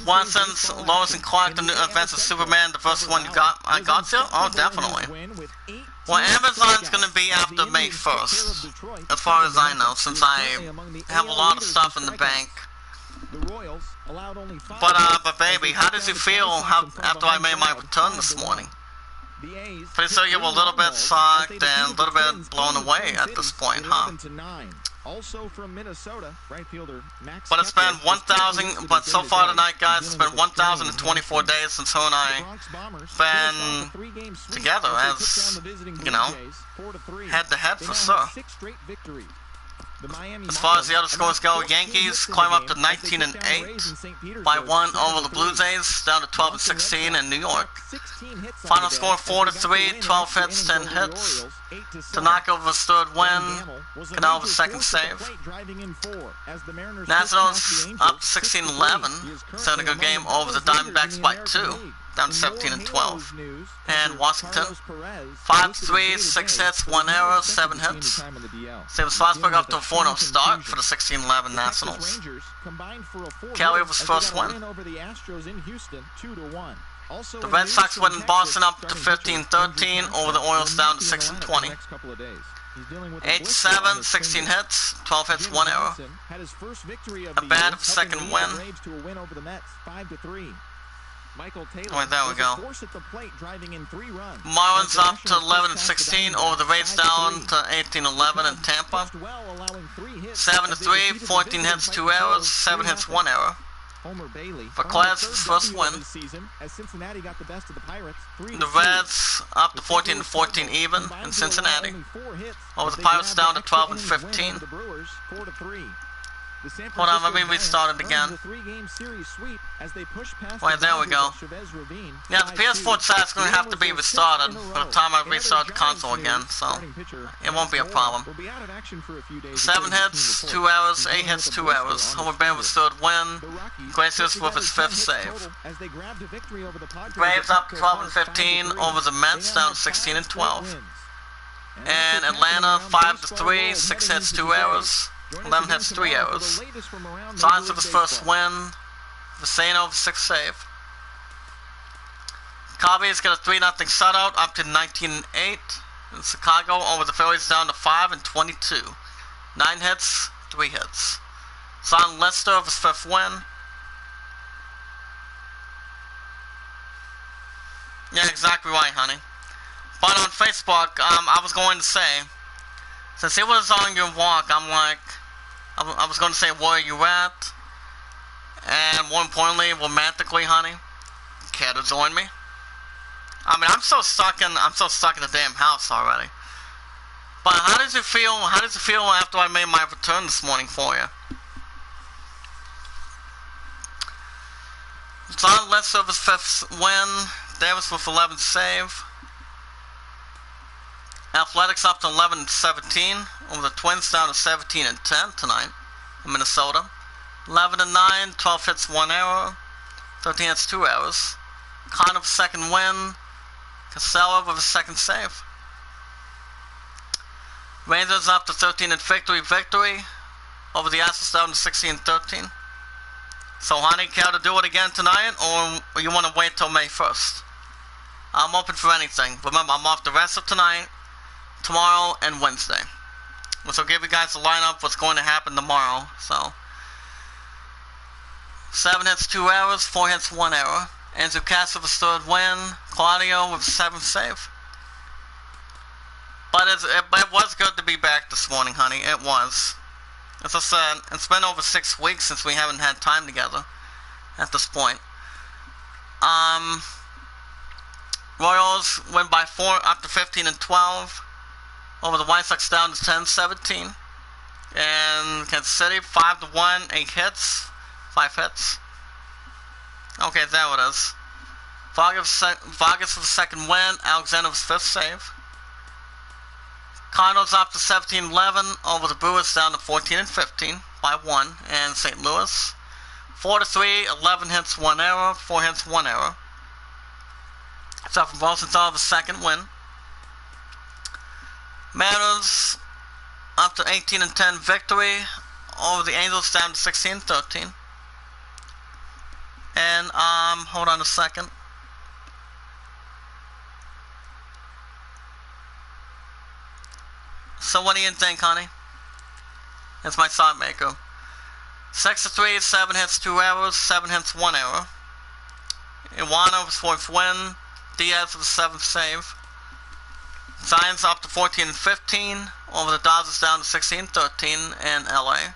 Watson's, Lois and Clark, the new Adventures of Superman, the first one you got. I got you? Oh, definitely. Well, Amazon's going to be after May 1st, as far as I know, since I have a lot of stuff in the bank. But baby, how did you feel after I made my return this morning? Pretty sure you were a little bit shocked and a little bit blown away at this point, huh? Also from Minnesota, right fielder Max. But it's been 1,000. But so far tonight, guys, it's been 1,024 days since her and I been together, as you know, head to head for sure. As far as the other scores go, Yankees climb up to 19-8 by 1 over the Blue Jays, down to 12-16 in New York. Final score 4-3, 12 hits, 10 hits. Tanaka's third win, Canalva's second save. Nationals up 16-11, set a good game over the Diamondbacks by 2. Down to 17-12. And Washington, 5-3, 6 hits, 1 error, 7 hits. Steven Strasburg up to a 4-0 start for the 16-11 Nationals. Kelly was first win. The Red Sox win in Boston up to 15-13 over the Orioles down to 6-20. 8-7, 16 hits, 12 hits, 1 error. A bad second win. Michael Taylor Right, there we go. force at the plate, driving in 3 runs. Marlins up to 11-16 over the Rays down to 18-11 in Tampa. 7-3, 14 hits, 2 errors, 7 hits, 1 error. Homer Bailey For Class, his first win. As Cincinnati got the best of the Pirates. The Reds up to 14-14 even in Cincinnati. Over the Pirates down to 12-15. Hold on, let me restart it again. Right, there we go. Yeah, the PS4 site's going to have to be restarted by the time I restart the console again, so it won't be a problem. 7 hits, 2 errors, 8 hits, 2 errors. Homer Bailey with third win. Gracious with his 5th save. Braves up 12-15 over the Mets down 16-12. And Atlanta 5-3, 6 hits, 2 errors. 11 hits, 3 errors. Signs of his first win. Viceno with 6th save. Cubbies got a 3-0 shutout up to 19-8. In Chicago over the Phillies down to 5-22. 9 hits, 3 hits. Son Lester with his 5th win. Yeah, exactly right, honey. But on Facebook, I was going to say, since it was on your walk, I'm like, I was going to say, where are you at? And more importantly, romantically, honey, care to join me? I mean, I'm so stuck in the damn house already. But how does it feel? How does it feel after I made my return this morning for you? John Lester with his 5th win. Davis with 11th save. Athletics up to 11-17 over the Twins down to 17-10 tonight in Minnesota. 11-9, 12 hits, 1 error, 13 hits, 2 errors. Kind of 2nd win. Casella with a 2nd save. Rangers up to 13-victory over the Astros down to 16-13. So, honey, care to do it again tonight, or you want to wait till May 1st? I'm open for anything. Remember, I'm off the rest of tonight, tomorrow, and Wednesday. Which will give you guys a lineup what's going to happen tomorrow. So, 7 hits, 2 errors, 4 hits, 1 error. Andrew Cass with his 3rd win. Claudio with his 7th save. But it was good to be back this morning, honey. It was. As I said, it's been over 6 weeks since we haven't had time together at this point. Royals win by 4 up to 15-12 over the White Sox down to 10-17. And Kansas City 5-1, 8 hits, 5 hits. Okay, there it is. Vargas with the 2nd win, Alexander with his 5th save. Cardinals up to 17-11 over the Brewers down to 14-15 by 1 in St. Louis. 4-3, 11 hits, 1 error, 4 hits, 1 error. Except for Rosenthal with a 2nd win. Mariners up to 18-10 victory over the Angels down to 16-13. And hold on a second. So what do you think, honey? It's my shot maker. 6-3, 7 hits, 2 errors, 7 hits, 1 error. Iwano with 4th win. Diaz with a 7th save. Giants up to 14-15 over the Dodgers down to 16-13 in LA.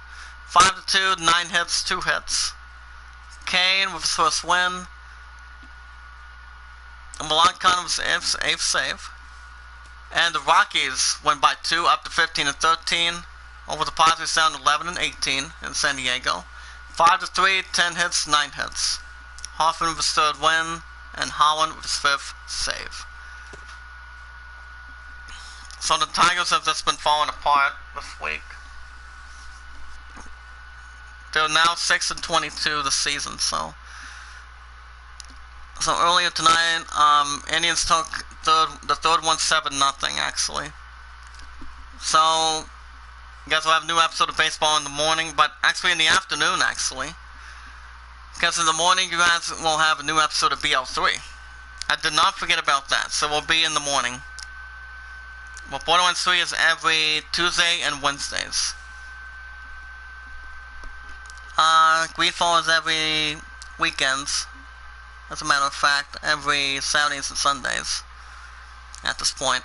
5-2, 9 hits, 2 hits. Kane with his 1st win. And Milan Khan with his 8th save. And the Rockies went by 2 up to 15-13 over the Padres down to 11-18 in San Diego. 5-3, 10 hits, 9 hits. Hoffman with his 3rd win and Holland with his 5th save. So the Tigers have just been falling apart this week. They're now 6-22 this season, so earlier tonight, Indians took the third one 7-0 actually. So you guys will have a new episode of baseball in the morning, but actually in the afternoon actually. Because in the morning you guys will have a new episode of BL3. I did not forget about that, so we'll be in the morning. Well, Borderlands 3 is every Tuesday and Wednesdays. Greedfall is every weekends. as a matter of fact, every Saturdays and Sundays at this point.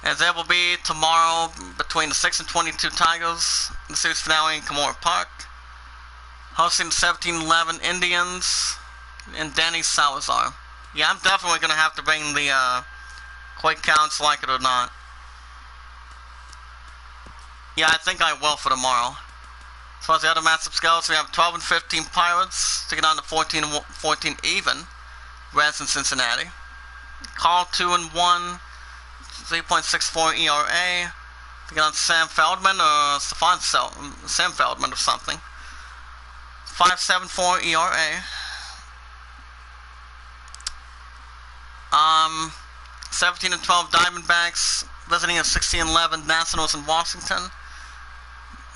As there will be tomorrow between the 6 and 22 Tigers, the series finale in Kimura Park, hosting the 17-11 Indians and Danny Salazar. Yeah, I'm definitely going to have to bring the quick counts, like it or not. Yeah, I think I will for tomorrow. As far as the other matchups goes, we have 12 and 15 Pirates taking on the 14 and 14 even Reds in Cincinnati. Carl 2 and 1, 3.64 ERA. Taking on Sam Feldman or Sam Feldman or something. 5.74 ERA. 17 and 12 Diamondbacks visiting the 16 and 11 Nationals in Washington.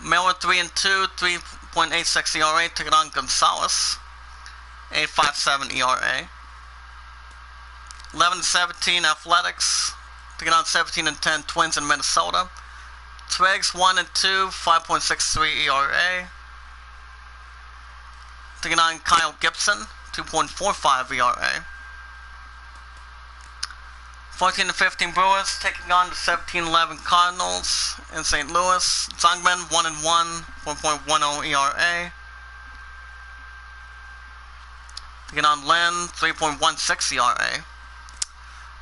Miller 3 and 2, 3.86 ERA, taking on Gonzalez, 8.57 ERA. 11 and 17 Athletics, taking on 17 and 10 Twins in Minnesota. Twigs 1 and 2, 5.63 ERA, taking on Kyle Gibson, 2.45 ERA. 14 and 15 Brewers taking on the 17-11 Cardinals in St. Louis. Zungman 1 and 1, 4.10 ERA. Taking on Lynn, 3.16 ERA.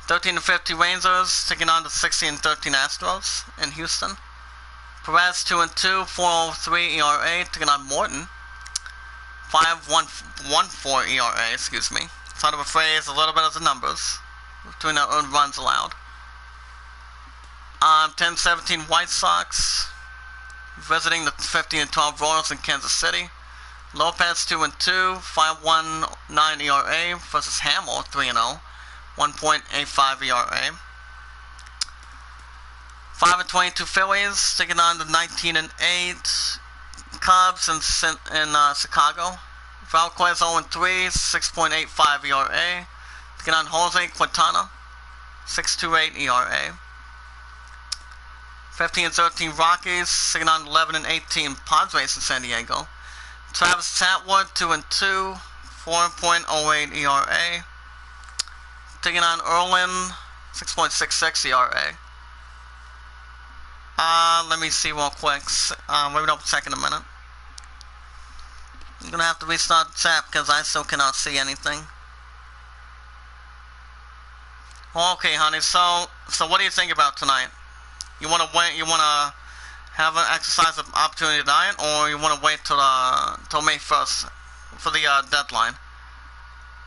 13 and 50 Rangers taking on the 16 and 13 Astros in Houston. Perez 2 and 2, 4.03 ERA, taking on Morton. 5.14 ERA, excuse me. Sort of a phrase, a little bit of the numbers between their own runs allowed. 10-17 White Sox visiting the 15 and 12 Royals in Kansas City. Lopez 2 and 2, 5.19 ERA versus Hamill 3 and 0, 1.85 ERA. 5 and 22 Phillies taking on the 19 and 8 Cubs in Chicago. Valquez 0 and 3, 6.85 ERA. Taking on Jose Quintana, 6.28 ERA. 15 and 13 Rockies, taking on 11 and 18 Padres in San Diego. Travis Chatwood, 2 and 2, 4.08 ERA. Taking on Erlin, 6.66 ERA. Let me see real quick. Maybe don't check in a minute. I'm gonna have to restart the chat because I still cannot see anything. Okay, honey. So what do you think about tonight? You want to wait? You want to have an exercise opportunity tonight, or you want to wait till May 1st for the deadline?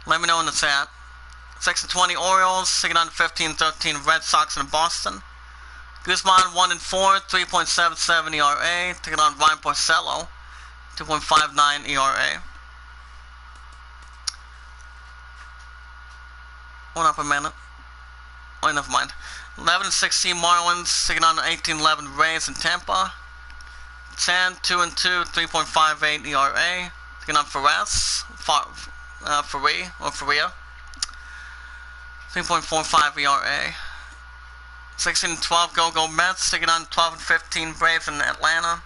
Let me know in the chat. 6 and 20 Orioles taking on 15-13 Red Sox in Boston. Guzman 1 and 4, 3.77 ERA, taking on Ryan Porcello, 2.59 ERA. Hold up a minute. Oh, never mind. 11 and 16 Marlins taking on the 18-11 Rays in Tampa. 10, 2 and 2, 3.58 ERA. Taking on Faria. 3.45 ERA. 16 and 12 Go Mets taking on 12 and 15 Braves in Atlanta.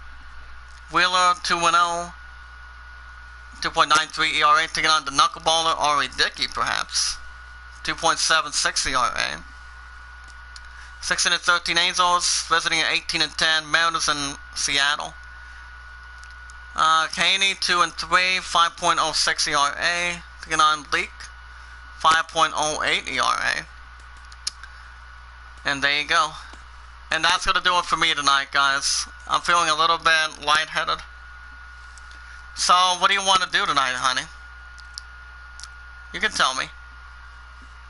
Wheeler 2 and 0. 2.93 ERA, taking on the knuckleballer Ari Dickey, perhaps. 2.76 ERA. 16 and 13 Angels visiting at 18 and 10 Mariners in Seattle. Haney 2 and 3, 5.06 ERA, taking on Leak, 5.08 ERA. And there you go. And that's gonna do it for me tonight, guys. I'm feeling a little bit lightheaded. So, what do you want to do tonight, honey? You can tell me.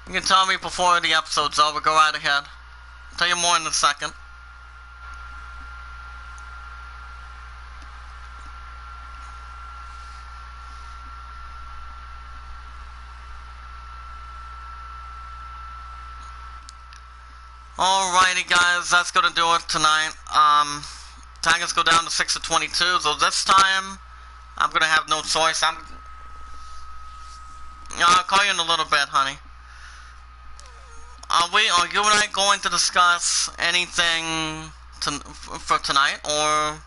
You can tell me before the episode's over. Go right ahead. I'll tell you more in a second. Alrighty, guys, that's gonna do it tonight. Tigers go down to 6 to 22, so this time I'm gonna have no choice. I'll call you in a little bit, honey. Are you and I going to discuss anything for tonight, or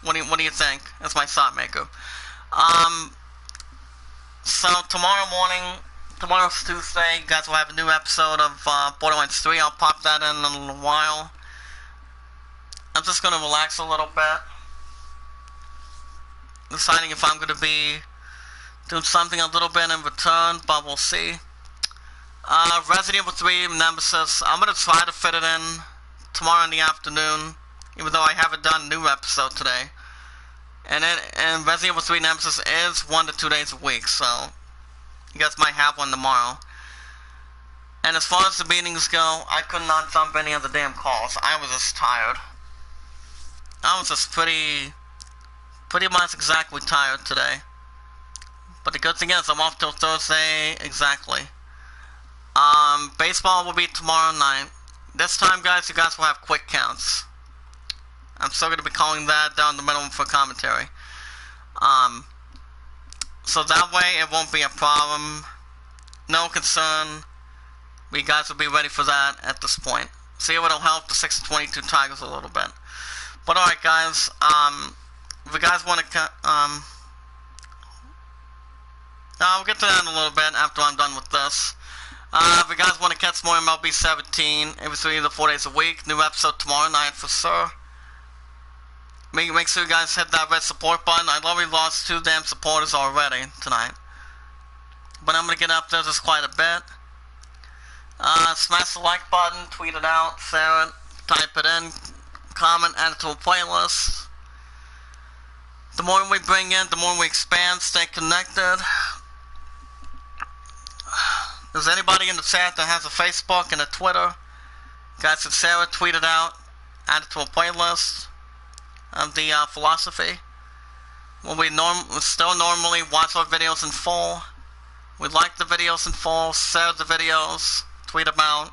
what do you think? That's my thought maker. So tomorrow's Tuesday, you guys will have a new episode of Borderlands 3. I'll pop that in a little while. I'm just going to relax a little bit. Deciding if I'm going to be doing something a little bit in return, but we'll see. Resident Evil 3 Nemesis, I'm going to try to fit it in tomorrow in the afternoon, even though I haven't done a new episode today. And Resident Evil 3 Nemesis is 1 to 2 days a week, so you guys might have one tomorrow. And as far as the meetings go, I could not jump any of the damn calls. I was just tired. I was just pretty much exactly tired today. But the good thing is, I'm off till Thursday exactly. Baseball will be tomorrow night. This time, guys, you guys will have quick counts. I'm still going to be calling that down the middle for commentary. So that way, it won't be a problem. No concern. We guys will be ready for that at this point. See if it'll help the 6-22 Tigers a little bit. But alright, guys. If you guys want to... I'll get to that in a little bit after I'm done with this. If you guys want to catch more MLB 17, every 3 to 4 days a week, new episode tomorrow night for sure. Make sure you guys hit that red support button. I love we lost 2 damn supporters already tonight. But I'm going to get up there just quite a bit. Smash the like button, tweet it out, share it, type it in, comment, add it to a playlist. The more we bring in, the more we expand, stay connected. If there's anybody in the chat that has a Facebook and a Twitter, guys should share it, tweet it out, add it to a playlist of the philosophy. We still normally watch our videos in full. We like the videos in full, share the videos, tweet them out,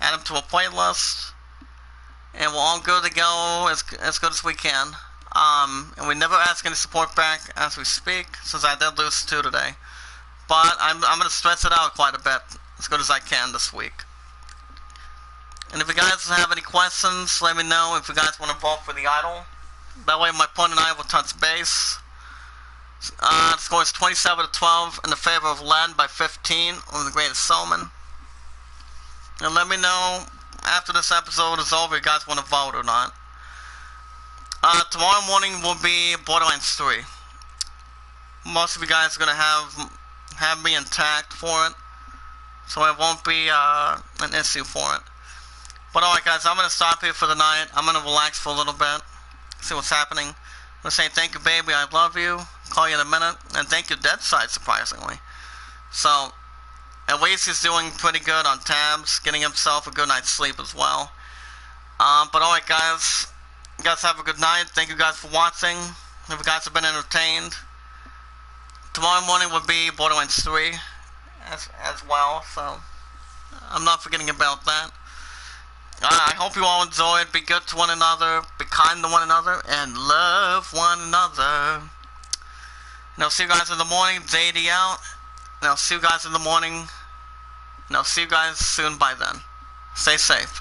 add them to a playlist, and we're all good to go as good as we can. And we never ask any support back as we speak, since I did lose 2 today. But I'm going to stretch it out quite a bit, as good as I can this week. And if you guys have any questions, let me know if you guys want to vote for the idol. That way my opponent and I will touch base. The score is 27-12 in the favor of Len by 15 over the Greatest Showman. And let me know after this episode is over if you guys want to vote or not. Tomorrow morning will be Borderlands 3. Most of you guys are going to have me intact for it, so it won't be an issue for it. But alright guys, I'm going to stop here for the night. I'm going to relax for a little bit, see what's happening. I'm going to say thank you baby, I love you, call you in a minute, and thank you Deadside surprisingly. So, at least he's doing pretty good on tabs, getting himself a good night's sleep as well. But alright guys, you guys have a good night. Thank you guys for watching. If you guys have been entertained, tomorrow morning will be Borderlands 3 as well, so I'm not forgetting about that. I hope you all enjoyed. Be good to one another, be kind to one another, and love one another. And I'll see you guys in the morning. JD out. And I'll see you guys in the morning. And I'll see you guys soon by then. Stay safe.